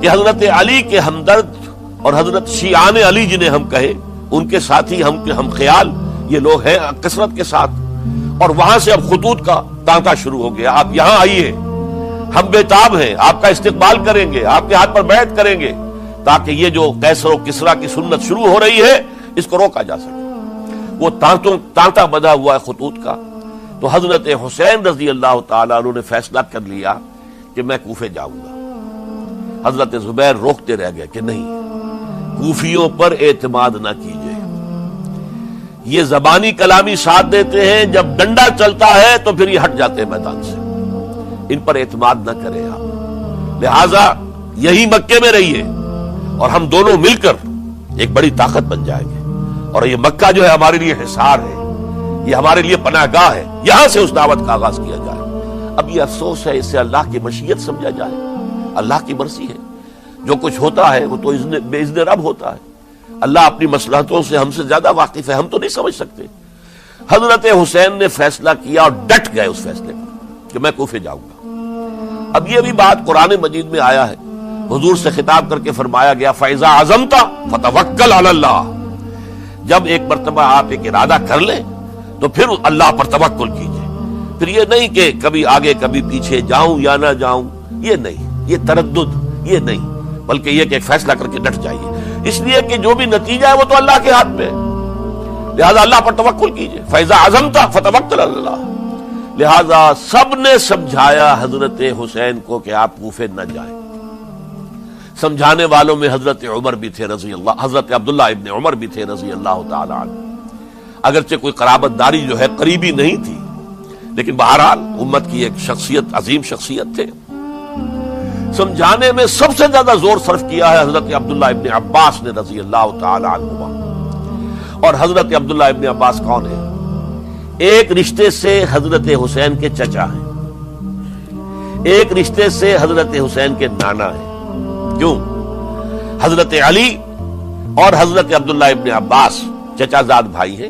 S1: کہ حضرت علی کے ہمدرد اور حضرت شیعان علی جنہیں ہم کہیں ان کے ساتھی ہم خیال یہ لوگ ہیں کثرت کے ساتھ، اور وہاں سے اب خطوط کا تانتا شروع ہو گیا، آپ یہاں آئیے، ہم بےتاب ہیں، آپ کا استقبال کریں گے، آپ کے ہاتھ پر بیعت کریں گے، تاکہ یہ جو قیصر و کسریٰ کی سنت شروع ہو رہی ہے اس کو روکا جا سکے۔ وہ تانتا بندھا ہوا ہے خطوط کا۔ تو حضرت حسین رضی اللہ تعالیٰ عنہ نے فیصلہ کر لیا کہ میں کوفے جاؤں گا۔ حضرت زبیر روکتے رہ گئے کہ نہیں، کوفیوں پر اعتماد نہ کیجیے، یہ زبانی کلامی ساتھ دیتے ہیں، جب ڈنڈا چلتا ہے تو پھر یہ ہٹ جاتے ہیں میدان سے، ان پر اعتماد نہ کریں آپ، لہذا یہی مکے میں رہیے اور ہم دونوں مل کر ایک بڑی طاقت بن جائیں گے، اور یہ مکہ جو ہے ہمارے لیے حصار ہے، یہ ہمارے لیے پناہ گاہ ہے، یہاں سے اس دعوت کا آغاز کیا جائے۔ اب یہ افسوس ہے، اس سے اللہ کی مشیت سمجھا جائے، اللہ کی مرضی ہے، جو کچھ ہوتا ہے وہ تو بے اذن رب ہوتا ہے، اللہ اپنی مصلحتوں سے ہم سے زیادہ واقف ہے، ہم تو نہیں سمجھ سکتے۔ حضرت حسین نے فیصلہ کیا اور ڈٹ گئے اس فیصلے پر کہ میں کوفے جاؤں گا۔ اب یہ بھی بات قرآن مجید میں آیا ہے، حضور سے خطاب کر کے فرمایا گیا فَإِذَا عَزَمْتَ فَتَوَكَّلْ عَلَى اللَّهِ، جب ایک مرتبہ آپ ایک ارادہ کر لیں تو پھر اللہ پر توکل کیجئے، پھر یہ نہیں کہ کبھی آگے کبھی پیچھے جاؤں یا نہ جاؤں، یہ نہیں، یہ تردد یہ نہیں، بلکہ یہ کہ ایک فیصلہ کر کے ڈٹ جائیے، اس لیے کہ جو بھی نتیجہ ہے وہ تو اللہ کے ہاتھ میں ہے، لہذا اللہ پر توکل کیجئے۔ فَإِذَا عَزَمْتَ فَتَوَكَّلْ عَلَى اللَّهِ، لہذا سب نے سمجھایا حضرت حسین کو کہ آپ کوفے نہ جائیں۔ سمجھانے والوں میں حضرت عمر بھی تھے رضی اللہ، حضرت عبداللہ ابن عمر بھی تھے رضی اللہ تعالی عنہ، اگرچہ کوئی قرابت داری جو ہے قریبی نہیں تھی، لیکن بہرحال امت کی ایک شخصیت، عظیم شخصیت تھے۔ سمجھانے میں سب سے زیادہ زور صرف کیا ہے حضرت عبداللہ ابن عباس نے رضی اللہ تعالی عنہما۔ اور حضرت عبداللہ ابن عباس کون ہے؟ ایک رشتے سے حضرت حسین کے چچا ہیں، ایک رشتے سے حضرت حسین کے نانا ہیں۔ کیوں؟ حضرت علی اور حضرت عبداللہ ابن عباس چچا زاد بھائی ہیں،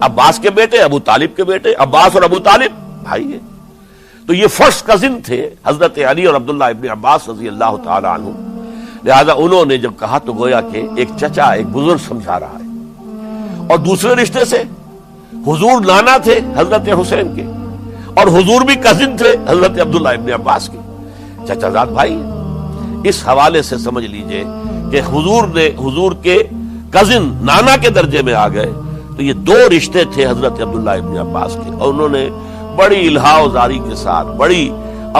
S1: عباس کے بیٹے، ابو طالب کے بیٹے، عباس اور ابو طالب بھائی ہیں، تو یہ فرسٹ کزن تھے حضرت علی اور عبداللہ ابن عباس رضی اللہ تعالی عنہ، لہذا انہوں نے جب کہا تو گویا کہ ایک چچا ایک بزرگ سمجھا رہا ہے، اور دوسرے رشتے سے حضور نانا تھے حضرت حسین کے، اور حضور بھی کزن تھے حضرت عبداللہ ابن عباس کے، چچا زاد بھائی۔ اس حوالے سے سمجھ لیجئے کہ حضور کے کزن نانا کے درجے میں آ گئے، تو یہ دو رشتے تھے حضرت عبداللہ ابن عباس کے، اور انہوں نے بڑی الہا و زاری کے ساتھ، بڑی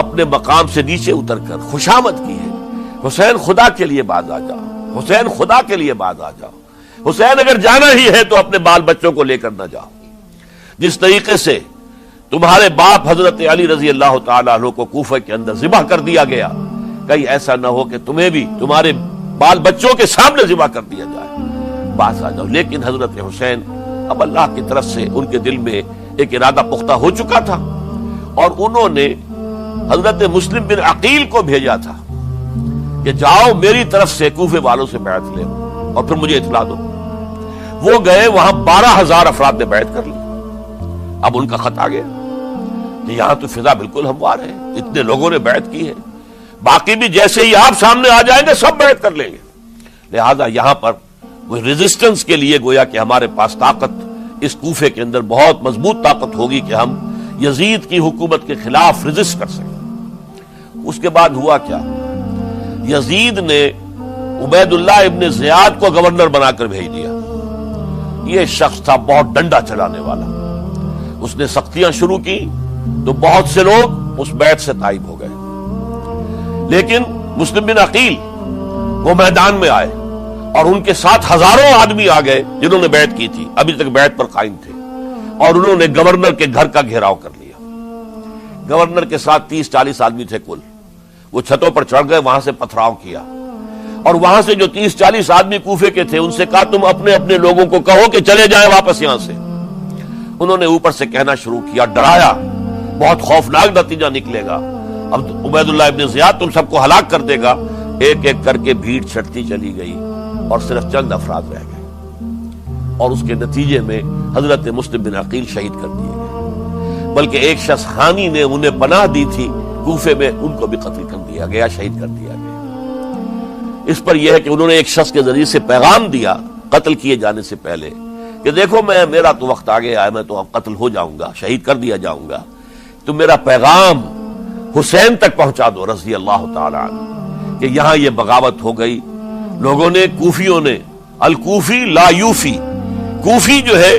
S1: اپنے مقام سے نیچے اتر کر خوشامد کی ہے، حسین خدا کے لیے باز آ جاؤ، حسین خدا کے لیے باز آ جاؤ، حسین اگر جانا ہی ہے تو اپنے بال بچوں کو لے کر نہ جاؤ۔ جس طریقے سے تمہارے باپ حضرت علی رضی اللہ تعالیٰ عنہ کو کوفہ کے اندر ذبح کر دیا گیا، کہیں ایسا نہ ہو کہ تمہیں بھی تمہارے بال بچوں کے سامنے ذبح کر دیا جائے، باز آ جاؤ۔ لیکن حضرت حسین اب اللہ کی طرف سے ان کے دل میں ایک ارادہ پختہ ہو چکا تھا، اور انہوں نے حضرت مسلم بن عقیل کو بھیجا تھا کہ جاؤ میری طرف سے کوفے والوں سے بیعت لے اور پھر مجھے اطلاع دو۔ وہ گئے، وہاں 12,000 افراد نے بیعت کر لی۔ اب ان کا خط آ گیا کہ یہاں تو فضا بالکل ہموار ہے، اتنے لوگوں نے بیعت کی ہے، باقی بھی جیسے ہی آپ سامنے آ جائیں گے سب بیعت کر لیں گے، لہذا یہاں پر وہ ریزسٹنس کے لیے گویا کہ ہمارے پاس طاقت اس کوفے کے اندر بہت مضبوط طاقت ہوگی کہ ہم یزید کی حکومت کے خلاف ریزسٹ کر سکیں۔ اس کے بعد ہوا کیا؟ یزید نے عبید اللہ ابن زیاد کو گورنر بنا کر بھیج دیا۔ یہ شخص تھا بہت ڈنڈا چلانے والا، اس نے سختیاں شروع کی تو بہت سے لوگ اس بیعت سے تائب ہو گئے، لیکن مسلم بن عقیل وہ میدان میں آئے اور ان کے ساتھ ہزاروں آدمی آ گئے جنہوں نے بیعت کی تھی، ابھی تک بیعت پر قائم تھے، اور انہوں نے گورنر کے گھر کا گھیراؤ کر لیا۔ گورنر کے ساتھ 30-40 آدمی تھے کل، وہ چھتوں پر چڑھ گئے، وہاں سے پتھراؤ کیا، اور وہاں سے جو 30-40 آدمی کوفے کے تھے ان سے کہا تم اپنے اپنے لوگوں کو کہو کہ چلے جائیں واپس یہاں سے۔ انہوں نے اوپر سے کہنا شروع کیا، ڈرایا، بہت خوفناک نتیجہ نکلے گا، اب عبید اللہ ابن زیاد تم سب کو ہلاک کر دے گا۔ ایک ایک کر کے بھیڑ چھٹتی چلی گئی اور صرف چند افراد رہ گئے، اور اس کے نتیجے میں حضرت مسلم بن عقیل شہید کر دیے گئے، بلکہ ایک شخص خانی نے انہیں پناہ دی تھی کوفے میں، ان کو بھی قتل کر دیا گیا، شہید کر دیا گیا۔ اس پر یہ ہے کہ انہوں نے ایک شخص کے ذریعے سے پیغام دیا قتل کیے جانے سے پہلے کہ دیکھو میرا تو وقت آ گیا ہے، میں تو اب قتل ہو جاؤں گا، شہید کر دیا جاؤں گا، تو میرا پیغام حسین تک پہنچا دو رضی اللہ تعالی عنہ کہ یہاں یہ بغاوت ہو گئی۔ لوگوں نے، کوفیوں نے، الکوفی لا یوفی، کوفی جو ہے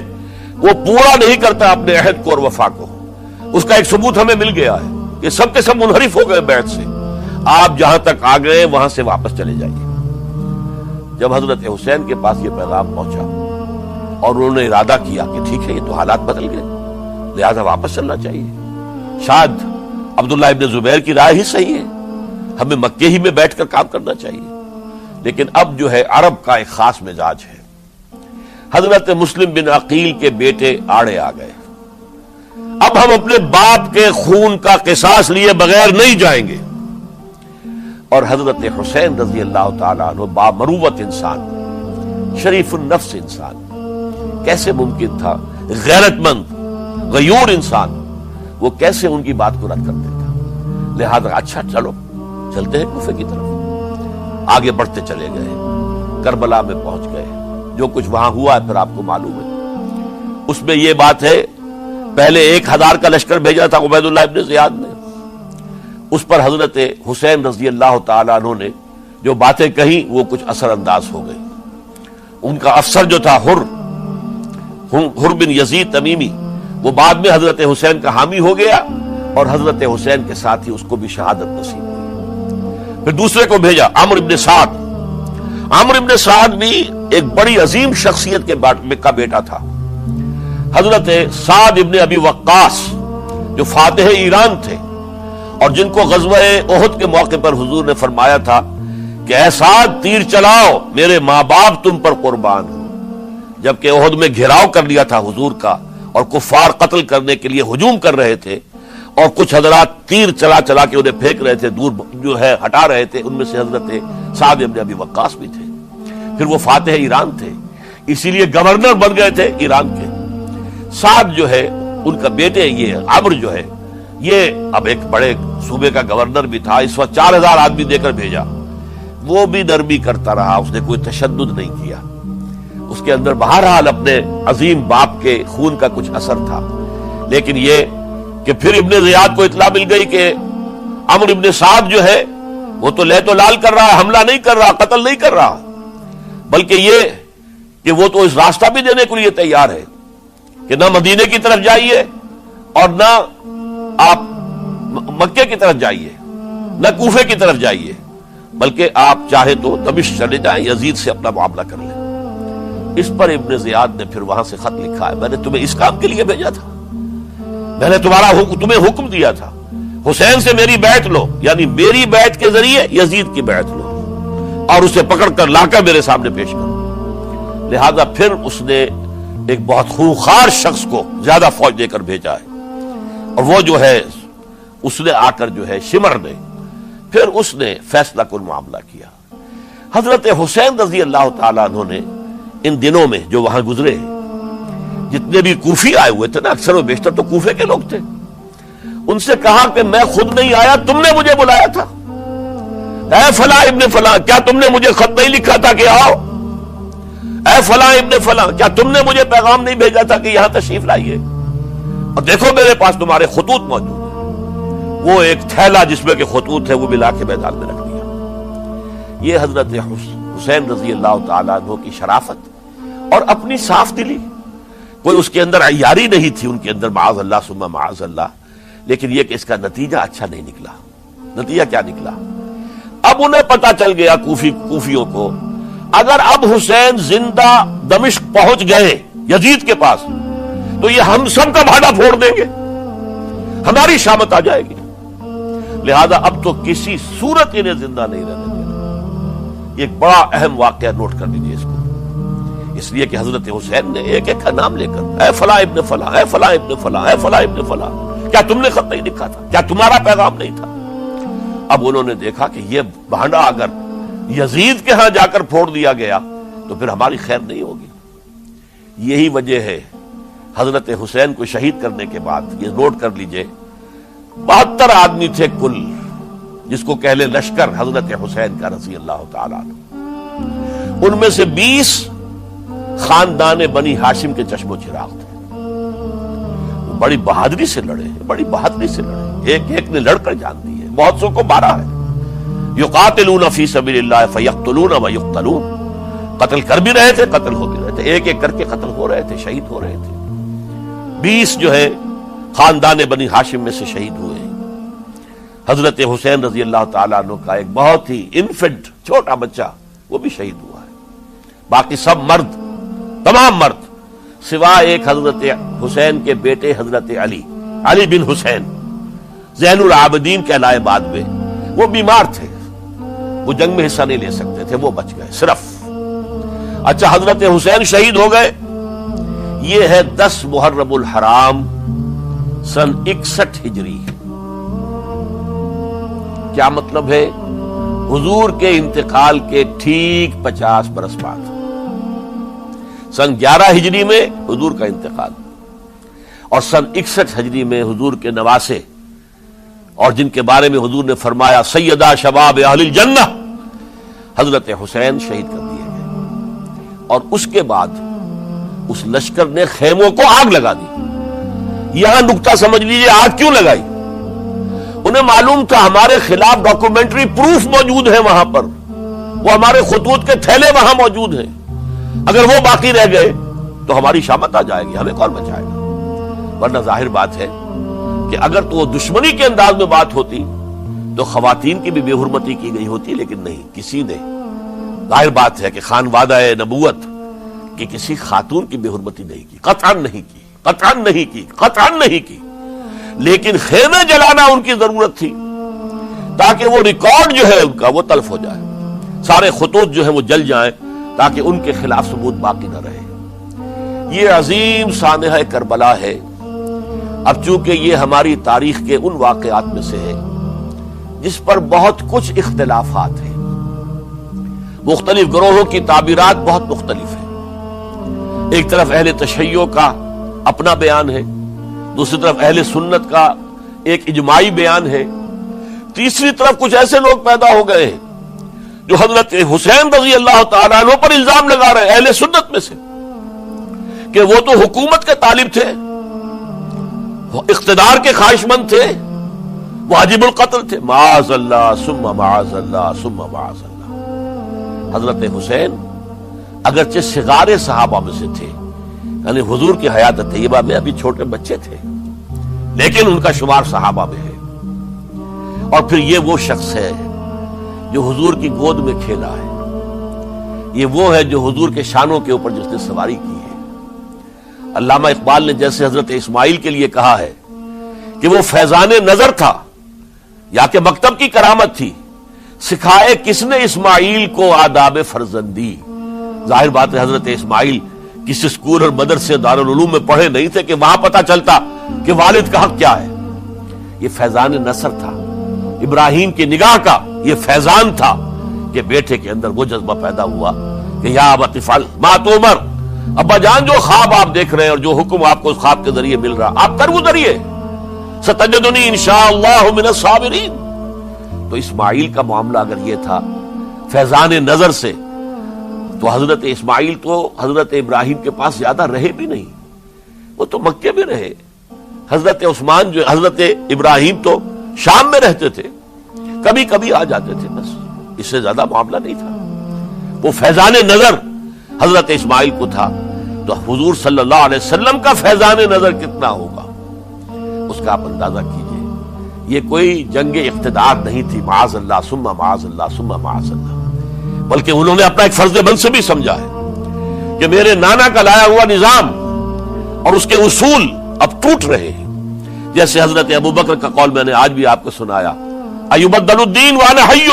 S1: وہ پورا نہیں کرتا اپنے عہد کو اور وفا کو، اس کا ایک ثبوت ہمیں مل گیا ہے کہ سب کے سب منحرف ہو گئے بیعت سے، آپ جہاں تک آ گئے وہاں سے واپس چلے جائیے۔ جب حضرت حسین کے پاس یہ پیغام پہنچا اور انہوں نے ارادہ کیا کہ ٹھیک ہے یہ تو حالات بدل گئے، لہذا واپس چلنا چاہیے، شاید عبداللہ ابن زبیر کی رائے ہی صحیح ہے، ہمیں مکے ہی میں بیٹھ کر کام کرنا چاہیے، لیکن اب جو ہے عرب کا ایک خاص مزاج ہے۔ حضرت مسلم بن عقیل کے بیٹے آڑے آ گئے، اب ہم اپنے باپ کے خون کا قصاص لیے بغیر نہیں جائیں گے، اور حضرت حسین رضی اللہ تعالیٰ عنہ بامروت انسان، شریف النفس انسان، کیسے ممکن تھا غیرت مند غیور انسان وہ کیسے ان کی بات کو رد کر دیتا؟ لہذا اچھا چلو چلتے ہیں کوفے کی طرف۔ آگے بڑھتے چلے گئے، کربلا میں پہنچ گئے، جو کچھ وہاں ہوا ہے پھر آپ کو معلوم ہے۔ اس میں یہ بات ہے پہلے 1000 کا لشکر بھیجا تھا عبید اللہ ابن زیاد نے، اس پر حضرت حسین رضی اللہ تعالیٰ عنہ نے جو باتیں کہیں وہ کچھ اثر انداز ہو گئی۔ ان کا افسر جو تھا حر بن یزید تمیمی، وہ بعد میں حضرت حسین کا حامی ہو گیا اور حضرت حسین کے ساتھ ہی اس کو بھی شہادت نصیب ہوئی۔ پھر دوسرے کو بھیجا عمرو بن سعد۔ عمرو بن سعد بھی ایک بڑی عظیم شخصیت کا بیٹا تھا، حضرت سعد ابن ابی وقاص جو فاتح ایران تھے اور جن کو غزوہ احد کے موقع پر حضور نے فرمایا تھا کہ اے سعد تیر چلاؤ، میرے ماں باپ تم پر قربان ہوں، جبکہ احد میں گھیراؤ کر لیا تھا حضور کا اور کفار قتل کرنے کے لیے ہجوم کر رہے تھے، اور کچھ حضرات تیر چلا چلا کے انہیں پھینک رہے تھے، دور جو ہے ہٹا رہے تھے، ان میں سے حضرت سعد ابن ابی وقاص بھی تھے۔ پھر وہ فاتح ایران تھے، اسی لیے گورنر بن گئے تھے ایران کے۔ سعد جو ہے ان کا بیٹے، یہ عمرو جو ہے یہ اب ایک بڑے صوبے کا گورنر بھی تھا، اس وقت 4000 آدمی دے کر بھیجا، وہ بھی نرمی کرتا رہا، اس نے کوئی تشدد نہیں کیا، اس کے اندر بہرحال اپنے عظیم باپ کے خون کا کچھ اثر تھا۔ لیکن یہ کہ پھر ابن زیاد کو اطلاع مل گئی کہ عمرو ابن سعد جو ہے وہ تو لے تو لال کر رہا ہے، حملہ نہیں کر رہا، قتل نہیں کر رہا، بلکہ یہ کہ وہ تو اس راستہ بھی دینے کے لیے تیار ہے کہ نہ مدینے کی طرف جائیے اور نہ آپ مکے کی طرف جائیے، نہ کوفے کی طرف جائیے، بلکہ آپ چاہے تو دمشق چلے جائیں، یزید سے اپنا معاملہ کر لیں۔ اس پر ابن زیاد نے پھر وہاں سے خط لکھا ہے، میں نے تمہیں اس کام کے لیے بھیجا تھا، میں نے تمہیں حکم دیا تھا حسین سے میری بیعت لو، یعنی میری بیعت کے ذریعے یزید کی بیعت لو اور اسے پکڑ کر لا کر میرے سامنے پیش کرو۔ لہذا پھر اس نے ایک بہت خونخوار شخص کو زیادہ فوج دے کر بھیجا ہے، اور وہ جو ہے اس نے آ کر جو ہے شمر نے پھر اس نے فیصلہ کن معاملہ کیا۔ حضرت حسین رضی اللہ تعالیٰ عنہ نے ان دنوں میں جو وہاں گزرے، جتنے بھی کوفی آئے ہوئے تھے نا، اکثر و بیشتر تو کوفے کے لوگ تھے، ان سے کہا کہ میں خود نہیں آیا، تم نے مجھے بلایا تھا، اے فلاں ابن فلاں کیا تم نے مجھے خط نہیں لکھا تھا کہ آؤ؟ اے فلاں ابن فلاں کیا تم نے مجھے پیغام نہیں بھیجا تھا کہ یہاں تشریف لائیے؟ اور دیکھو میرے پاس تمہارے خطوط موجود ہیں۔ وہ ایک تھیلا جس میں کہ خطوط ہے وہ بھی لا کے میدان میں رکھ دیا۔ یہ حضرت حسین رضی اللہ تعالیٰ عنہ کی شرافت اور اپنی صاف دلی، کوئی اس کے اندر عیاری نہیں تھی ان کے اندر، معاذ اللہ ثم معاذ اللہ، لیکن یہ کہ اس کا نتیجہ اچھا نہیں نکلا۔ نتیجہ کیا نکلا؟ اب انہیں پتا چل گیا کوفیوں کو، اگر اب حسین زندہ دمشق پہنچ گئے یزید کے پاس تو یہ ہم سب کا بھاڑا پھوڑ دیں گے، ہماری شامت آ جائے گی، لہذا اب تو کسی صورت انہیں زندہ نہیں رہنے دینا۔ یہ ایک بڑا اہم واقعہ، نوٹ کر لیجیے اس کو، اس لیے کہ حضرت حسین نے ایک ایک کا نام لے کر اے فلاں ابن فلاں، اے فلاں ابن فلاں، اے فلاں ابن فلاں، کیا تم نے خط نہیں لکھا تھا؟ کیا تمہارا پیغام نہیں تھا؟ اب انہوں نے دیکھا کہ یہ بھانڈا اگر یزید کے ہاں جا کر پھوڑ دیا گیا تو پھر ہماری خیر نہیں ہوگی۔ یہی وجہ ہے حضرت حسین کو شہید کرنے کے بعد، یہ نوٹ کر لیجئے، 72 آدمی تھے کل، جس کو کہلے لشکر حضرت حسین کا رضی اللہ تعالیٰ عنہ، ان میں سے 20 خاندان بنی ہاشم کے چشم و چراغ تھے۔ وہ بڑی بہادری سے لڑے، بڑی بہادری سے لڑے، ایک ایک نے لڑ کر جان دی ہے، بہت سو کو مارا ہے۔ یقاتلون فی سبیل اللہ فیقتلون ویقتلون، قتل کر بھی رہے تھے، قتل ہو بھی رہے تھے، ایک ایک کر کے قتل ہو رہے تھے، شہید ہو رہے تھے۔ 20 جو ہے خاندان بنی ہاشم میں سے شہید ہوئے ہیں۔ حضرت حسین رضی اللہ تعالیٰ عنہ کا ایک بہت ہی انفنٹ چھوٹا بچہ وہ بھی شہید ہوا ہے۔ باقی سب مرد، تمام مرد، سوائے ایک حضرت حسین کے بیٹے حضرت علی بن حسین زین العابدین کہلائے بعد میں، وہ بیمار تھے، وہ جنگ میں حصہ نہیں لے سکتے تھے، وہ بچ گئے صرف۔ اچھا، حضرت حسین شہید ہو گئے، یہ ہے 10 محرم الحرام سن 61 ہجری۔ کیا مطلب ہے؟ حضور کے انتقال کے ٹھیک 50 برس بعد، سن 11 ہجری میں حضور کا انتقال، اور سن 61 ہجری میں حضور کے نواسے، اور جن کے بارے میں حضور نے فرمایا سیدہ شباب اہل الجنہ، حضرت حسین شہید کر دیے گئے۔ اور اس کے بعد اس لشکر نے خیموں کو آگ لگا دی۔ یہاں نکتہ سمجھ لیجئے، آگ کیوں لگائی؟ انہیں معلوم تھا ہمارے خلاف ڈاکومنٹری پروف موجود ہے وہاں پر، وہ ہمارے خطوط کے تھیلے وہاں موجود ہیں، اگر وہ باقی رہ گئے تو ہماری شامت آ جائے گی، ہمیں کون بچائے گا؟ ورنہ ظاہر بات ہے کہ اگر تو وہ دشمنی کے انداز میں بات ہوتی تو خواتین کی بھی بے حرمتی کی گئی ہوتی، لیکن نہیں، کسی نے، ظاہر بات ہے کہ خانوادہ نبوت کی کسی خاتون کی بے حرمتی نہیں کی، قطعاً نہیں کی، قطعاً نہیں کی، قطعاً نہیں کی، لیکن خیمے جلانا ان کی ضرورت تھی تاکہ وہ ریکارڈ جو ہے ان کا وہ تلف ہو جائے، سارے خطوط جو ہیں وہ جل جائیں تاکہ ان کے خلاف ثبوت باقی نہ رہے۔ یہ عظیم سانحہ کربلا ہے۔ اب چونکہ یہ ہماری تاریخ کے ان واقعات میں سے ہے جس پر بہت کچھ اختلافات ہیں، مختلف گروہوں کی تعبیرات بہت مختلف ہیں۔ ایک طرف اہل تشیع کا اپنا بیان ہے، دوسری طرف اہل سنت کا ایک اجماعی بیان ہے، تیسری طرف کچھ ایسے لوگ پیدا ہو گئے ہیں جو حضرت حسین رضی اللہ تعالیٰ عنہ پر الزام لگا رہے ہیں اہل سنت میں سے کہ وہ تو حکومت کے طالب تھے، اقتدار کے خواہش مند تھے، واجب القتل تھے۔ معاذ اللہ ثم معاذ اللہ ثم معاذ اللہ۔ حضرت حسین اگرچہ صغار صحابہ میں سے تھے، یعنی حضور کی حیات طیبہ میں ابھی چھوٹے بچے تھے، لیکن ان کا شمار صحابہ میں ہے۔ اور پھر یہ وہ شخص ہے جو حضور کی گود میں کھیلا ہے، یہ وہ ہے جو حضور کے شانوں کے اوپر جس نے سواری کی ہے۔ علامہ اقبال نے جیسے حضرت اسماعیل کے لیے کہا ہے کہ وہ فیضان نظر تھا یا کہ مکتب کی کرامت تھی، سکھائے کس نے اسماعیل کو آداب فرزندی۔ ظاہر بات ہے حضرت اسماعیل کسی اسکول اور مدرسے دارالعلوم میں پڑھے نہیں تھے کہ وہاں پتہ چلتا کہ والد کا حق کیا ہے۔ یہ فیضان نصر تھا، ابراہیم کی نگاہ کا یہ فیضان تھا کہ بیٹے کے اندر وہ جذبہ پیدا ہوا کہ یا ابت افعل ما تؤمر، ابا جان جو خواب آپ دیکھ رہے ہیں اور جو حکم آپ کو اس خواب کے ذریعے مل رہا آپ کر گزریے، ستجدنی انشاءاللہ من الصابرین۔ تو اسماعیل کا معاملہ اگر یہ تھا فیضان نظر سے، تو حضرت اسماعیل تو حضرت ابراہیم کے پاس زیادہ رہے بھی نہیں، وہ تو مکے میں رہے۔ حضرت عثمان جو حضرت ابراہیم تو شام میں رہتے تھے، کبھی کبھی آ جاتے تھے، بس اس سے زیادہ معاملہ نہیں تھا۔ وہ فیضان نظر حضرت اسماعیل کو تھا، تو حضور صلی اللہ علیہ وسلم کا فیضان نظر کتنا ہوگا اس کا آپ اندازہ کیجئے۔ یہ کوئی جنگ اقتدار نہیں تھی، معاذ اللہ ثم معاذ اللہ ثم معاذ اللہ، بلکہ انہوں نے اپنا ایک فرض منصبی سمجھا ہے کہ میرے نانا کا لایا ہوا نظام اور اس کے اصول اب ٹوٹ رہے ہیں۔ جیسے حضرت ابوبکر کا قول میں نے آج بھی آپ کو سنایا، ایبدل الدین وانا حی،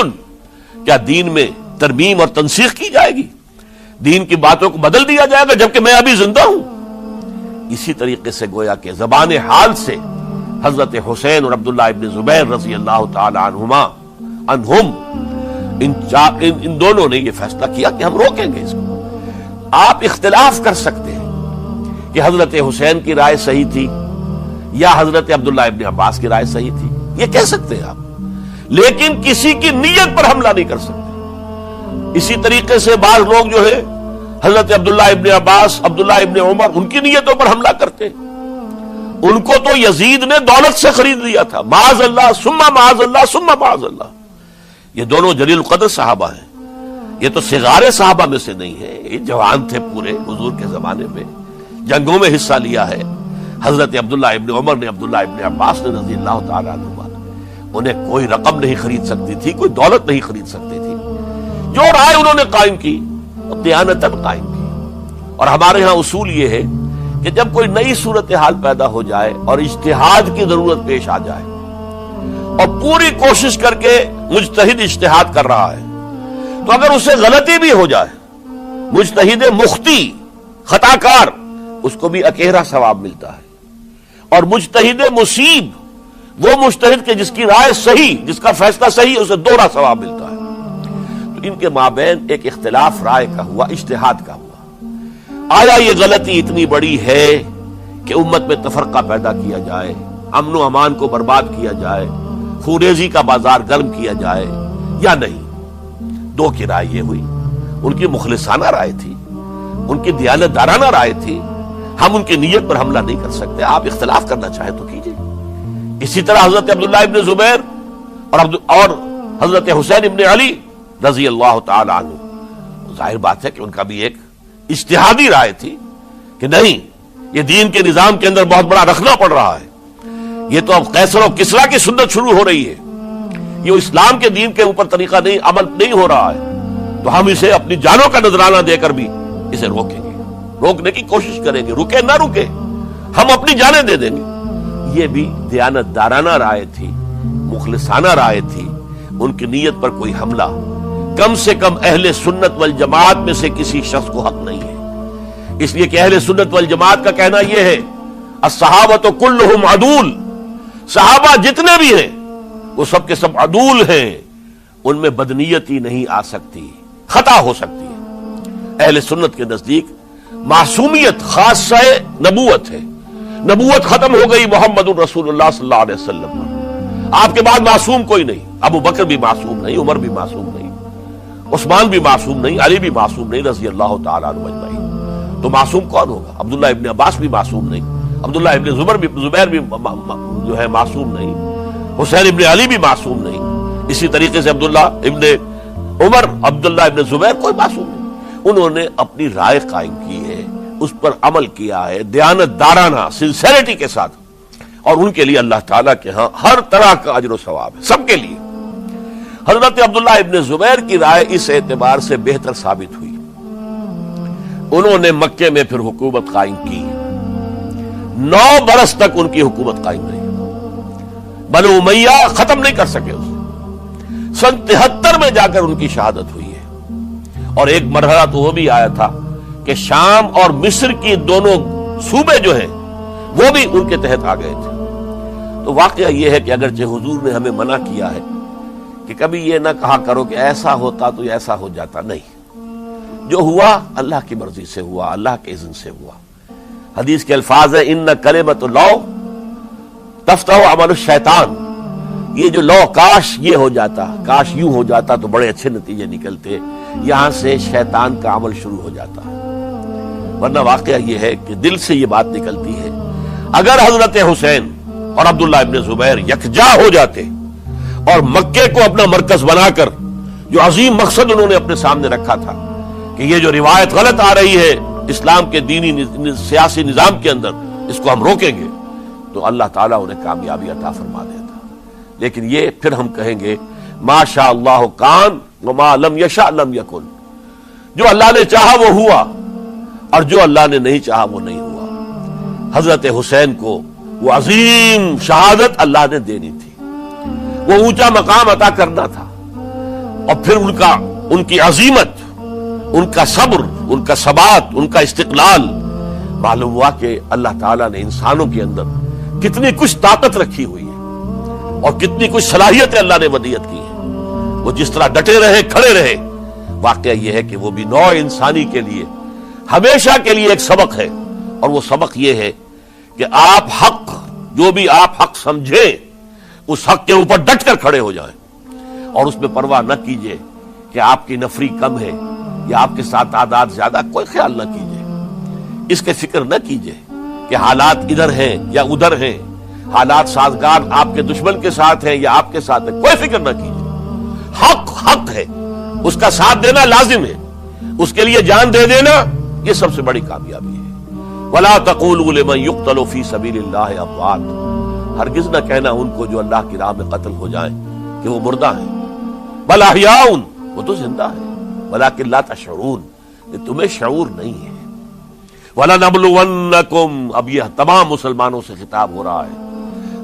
S1: کیا دین میں ترمیم اور تنسیخ کی جائے گی، دین کی باتوں کو بدل دیا جائے گا جبکہ میں ابھی زندہ ہوں؟ اسی طریقے سے گویا کہ زبان حال سے حضرت حسین اور عبداللہ ابن زبیر رضی اللہ تعالی عنہم ان دونوں نے یہ فیصلہ کیا کہ ہم روکیں گے اس کو۔ آپ اختلاف کر سکتے ہیں کہ حضرت حسین کی رائے صحیح تھی یا حضرت عبداللہ ابن عباس کی رائے صحیح تھی، یہ کہہ سکتے ہیں آپ، لیکن کسی کی نیت پر حملہ نہیں کر سکتے۔ اسی طریقے سے بعض لوگ جو ہے حضرت عبداللہ ابن عباس، عبداللہ ابن عمر، ان کی نیتوں پر حملہ کرتے۔ ان کو تو یزید نے دولت سے خرید لیا تھا، معاذ اللہ ثم معاذ اللہ ثم معاذ اللہ۔ یہ دونوں جلیل القدر صحابہ ہیں، یہ تو صغار صحابہ میں سے نہیں ہے، یہ جوان تھے پورے حضور کے زمانے میں، جنگوں میں حصہ لیا ہے۔ حضرت عبداللہ ابن عمر نے، عبداللہ ابن عباس نے رضی اللہ تعالیٰ عنہ، انہیں کوئی رقم نہیں خرید سکتی تھی، کوئی دولت نہیں خرید سکتی تھی۔ جو رائے انہوں نے قائم کی دیانتاً قائم کی۔ اور ہمارے ہاں اصول یہ ہے کہ جب کوئی نئی صورتحال پیدا ہو جائے اور اجتہاد کی ضرورت پیش آ جائے اور پوری کوشش کر کے مجتہد اجتہاد کر رہا ہے، تو اگر اسے غلطی بھی ہو جائے، مجتہد مخطی خطا کار، اس کو بھی اکیرا ثواب ملتا ہے، اور مجتہد مصیب وہ مجتہد کے جس کی رائے صحیح، جس کا فیصلہ صحیح، اسے دوہرا ثواب ملتا ہے۔ تو ان کے مابین ایک اختلاف رائے کا ہوا، اجتہاد کا ہوا۔ آیا یہ غلطی اتنی بڑی ہے کہ امت میں تفرقہ پیدا کیا جائے، امن و امان کو برباد کیا جائے، خوریزی کا بازار گرم کیا جائے، یا نہیں؟ دو کی رائے یہ ہوئی، ان کی مخلصانہ رائے تھی، ان کی دیانت دارانہ رائے تھی، ہم ان کی نیت پر حملہ نہیں کر سکتے، آپ اختلاف کرنا چاہیں تو کیجئے۔ اسی طرح حضرت عبداللہ ابن زبیر اور حضرت حسین ابن علی رضی اللہ تعالی عنہ، ظاہر بات ہے کہ ان کا بھی ایک اجتہادی رائے تھی کہ نہیں، یہ دین کے نظام کے اندر بہت بڑا رکھنا پڑ رہا ہے، یہ تو اب قیصر و کسریٰ کی سنت شروع ہو رہی ہے، یہ اسلام کے دین کے اوپر طریقہ نہیں، عمل نہیں ہو رہا ہے، تو ہم اسے اپنی جانوں کا نذرانہ دے کر بھی اسے روکیں گے، روکنے کی کوشش کریں گے، رکے نہ رکے ہم اپنی جانیں دے دیں گے۔ یہ بھی دیانت دارانہ رائے تھی، مخلصانہ رائے تھی، ان کی نیت پر کوئی حملہ کم سے کم اہل سنت والجماعت میں سے کسی شخص کو حق نہیں ہے۔ اس لیے کہ اہل سنت والجماعت کا کہنا یہ ہے، الصحابۃ کلہم عدول، صحابہ جتنے بھی ہیں وہ سب کے سب عدول ہیں، ان میں بدنیتی نہیں آ سکتی، خطا ہو سکتی ہے۔ اہل سنت کے نزدیک معصومیت خاصہ نبوت ہے، نبوت ختم ہو گئی محمد الرسول اللہ صلی اللہ علیہ وسلم پر، آپ کے بعد معصوم کوئی نہیں، ابو بکر بھی معصوم نہیں، عمر بھی معصوم نہیں، عثمان بھی معصوم نہیں، علی بھی معصوم نہیں رضی اللہ تعالیٰ عنہ اجمعین۔ تو معصوم کون ہوگا؟ عبداللہ ابن عباس بھی معصوم نہیں، عبداللہ ابن زبیر بھی جو ہے معصوم نہیں، حسین ابن علی بھی معصوم نہیں، اسی طریقے سے عبداللہ ابن عمر، عبداللہ ابن زبیر، کوئی معصوم نہیں۔ انہوں نے اپنی رائے قائم کی ہے، اس پر عمل کیا ہے دیانت دارانہ سنسیریٹی کے ساتھ، اور ان کے لیے اللہ تعالیٰ کے ہاں ہر طرح کا اجر و ثواب ہے، سب کے لیے۔ حضرت عبداللہ ابن زبیر کی رائے اس اعتبار سے بہتر ثابت ہوئی، انہوں نے مکے میں پھر حکومت قائم کی، 9 برس تک ان کی حکومت قائم رہی، بنو امیہ ختم نہیں کر سکے اسے، سن 73 میں جا کر ان کی شہادت ہوئی ہے۔ اور ایک مرحلہ تو وہ بھی آیا تھا کہ شام اور مصر کی دونوں صوبے جو ہیں وہ بھی ان کے تحت آ گئے تھے۔ تو واقعہ یہ ہے کہ اگرچہ حضور نے ہمیں منع کیا ہے کہ کبھی یہ نہ کہا کرو کہ ایسا ہوتا تو ایسا ہو جاتا، نہیں، جو ہوا اللہ کی مرضی سے ہوا، اللہ کے اذن سے ہوا۔ حدیث کے الفاظ ہیں، ان کلمۃ اللہ تفتح عمل الشیطان، یہ جو لو کاش یہ ہو جاتا، کاش یوں ہو جاتا تو بڑے اچھے نتیجے نکلتے، یہاں سے شیطان کا عمل شروع ہو جاتا ہے۔ ورنہ واقعہ یہ ہے کہ دل سے یہ بات نکلتی ہے، اگر حضرت حسین اور عبداللہ ابن زبیر یکجا ہو جاتے اور مکے کو اپنا مرکز بنا کر جو عظیم مقصد انہوں نے اپنے سامنے رکھا تھا کہ یہ جو روایت غلط آ رہی ہے اسلام کے دینی سیاسی نظام کے اندر، اس کو ہم روکیں گے، تو اللہ تعالیٰ انہیں کامیابی عطا فرما دیتا۔ لیکن یہ پھر ہم کہیں گے ما شاء اللہ کان وما لم یشاء لم یکن، جو اللہ نے چاہا وہ ہوا، اور جو اللہ نے نہیں چاہا وہ نہیں ہوا۔ حضرت حسین کو وہ عظیم شہادت اللہ نے دینی تھی، وہ اونچا مقام عطا کرنا تھا، اور پھر ان کی عظیمت، ان کا صبر، ان کا ثبات، ان کا استقلال، معلوم ہوا کہ اللہ تعالیٰ نے انسانوں کے اندر کتنی کچھ طاقت رکھی ہوئی ہے اور کتنی کچھ صلاحیتیں اللہ نے ودیعت کی ہیں۔ وہ جس طرح ڈٹے رہے، کھڑے رہے، واقعہ یہ ہے کہ وہ بھی نوع انسانی کے لیے ہمیشہ کے لیے ایک سبق ہے، اور وہ سبق یہ ہے کہ آپ حق، جو بھی آپ حق سمجھیں، اس حق کے اوپر ڈٹ کر کھڑے ہو جائیں، اور اس میں پرواہ نہ کیجئے کہ آپ کی نفری کم ہے یا آپ کے ساتھ تعداد زیادہ، کوئی خیال نہ کیجئے، اس کے فکر نہ کیجئے کہ حالات ادھر ہیں یا ادھر ہیں، حالات سازگار آپ کے دشمن کے ساتھ ہیں یا آپ کے ساتھ ہیں، کوئی فکر نہ کیجئے۔ حق حق ہے، اس کا ساتھ دینا لازم ہے، اس کے لیے جان دے دینا یہ سب سے بڑی کامیابی ہے۔ وَلَا تَقُولُوا لِمَن يُقْتَلُ فِي سَبِيلِ اللَّهِ أَمْوَاتٌ، ہرگز نہ کہنا ان کو جو اللہ کی راہ میں قتل ہو جائیں کہ وہ مردہ ہیں، بل احیاء، وہ تو زندہ ہے، ولیکن لا تشعرون، کہ تمہیں شعور نہیں ہے۔ وَلَنَبْلُوَنَّكُمْ، اب یہ تمام مسلمانوں سے خطاب ہو رہا ہے،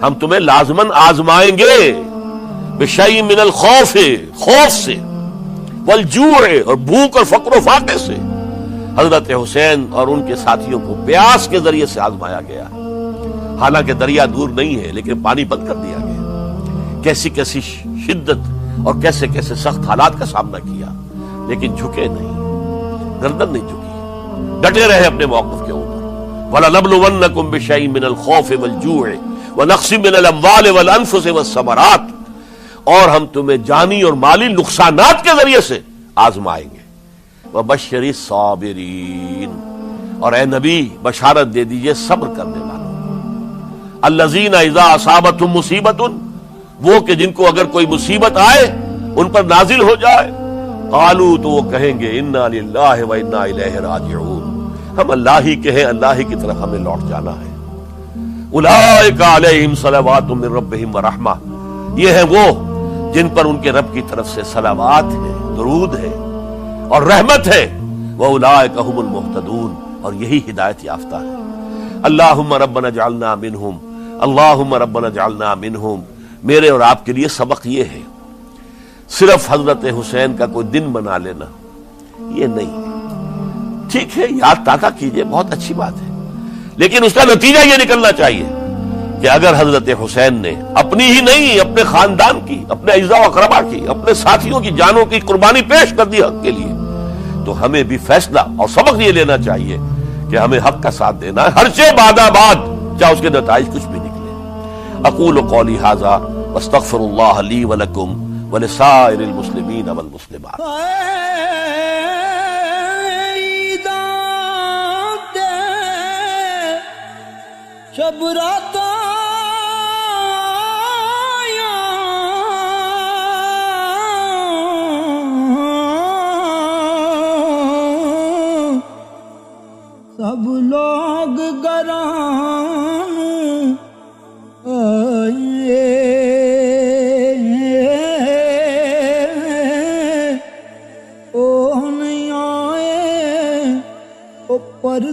S1: ہم تمہیں لازماً آزمائیں گے، بِشَيْءٍ مِّنَ الْخَوْفِ، خوف سے، وَالْجُوعِ، اور بھوک اور فقر و فاقے سے۔ حضرت حسین اور ان کے ساتھیوں کو پیاس کے ذریعے سے آزمایا گیا، حالانکہ دریا دور نہیں ہے لیکن پانی بند کر دیا گیا، کیسی کیسی شدت اور کیسے کیسے سخت حالات کا سامنا کیا، لیکن جھکے نہیں، گردن نہیں جھکی، ڈٹے رہے اپنے موقف کے اوپر۔ وَلَنَبْلُوَنَّكُمْ بِشَيْءٍ مِّنَ الْخَوْفِ وَالْجُوعِ وَنَقْصٍ مِّنَ الْأَمْوَالِ وَالْأَنفُسِ وَالثَّمَرَاتِ، اور ہم تمہیں جانی اور مالی نقصانات کے ذریعے سے آزمائیں گے۔ وَبَشِّرِ الصَّابِرِينَ، اور اے نبی بشارت دے دیجئے صبر کرنے والوں، الَّذِينَ إِذَا أَصَابَتْهُمْ مُصِيبَةٌ، وہ کہ جن کو اگر کوئی مصیبت آئے، ان پر نازل ہو جائے، قالوا، تو وہ کہیں گے اِنَّا لِلَّهِ وَإِنَّا إِلَيْهِ راجعون، ہم اللہ ہی کے ہیں، اللہ ہی کی طرف ہمیں لوٹ جانا ہے۔ أُولَئِكَ عَلَيْهِمْ صَلَوَاتٌ مِّن رَّبِّهِمْ وَرَحْمَةٌ، یہ ہیں وہ جن پر ان کے رب کی طرف سے صلوات ہے، درود ہے اور رحمت ہے۔ وَأُولَئِكَ هُمُ الْمُهْتَدُونَ، اور یہی ہدایت یافتہ ہے۔ اللہم ربنا اجعلنا منہم، اللہم ربنا اجعلنا منہم، میرے اور آپ کے لیے سبق یہ ہے، صرف حضرت حسین کا کوئی دن منا لینا یہ نہیں، ٹھیک ہے یاد تازہ کیجئے، بہت اچھی بات ہے، لیکن اس کا نتیجہ یہ نکلنا چاہیے کہ اگر حضرت حسین نے اپنی ہی نہیں، اپنے خاندان کی، اپنے اعزاء و اقربا کی، اپنے ساتھیوں کی جانوں کی قربانی پیش کر دی حق کے لیے، تو ہمیں بھی فیصلہ اور سبق یہ لینا چاہیے کہ ہمیں حق کا ساتھ دینا ہے، ہر شے بعد چاہے اس کے نتائج کچھ بھی نکلے۔ اقول قولی ھذا واستغفر اللہ لی ولکم ولسائر المسلمین والمسلمات۔
S2: شب رات سب لوگ گران آئے، او نہیں آئے، او پر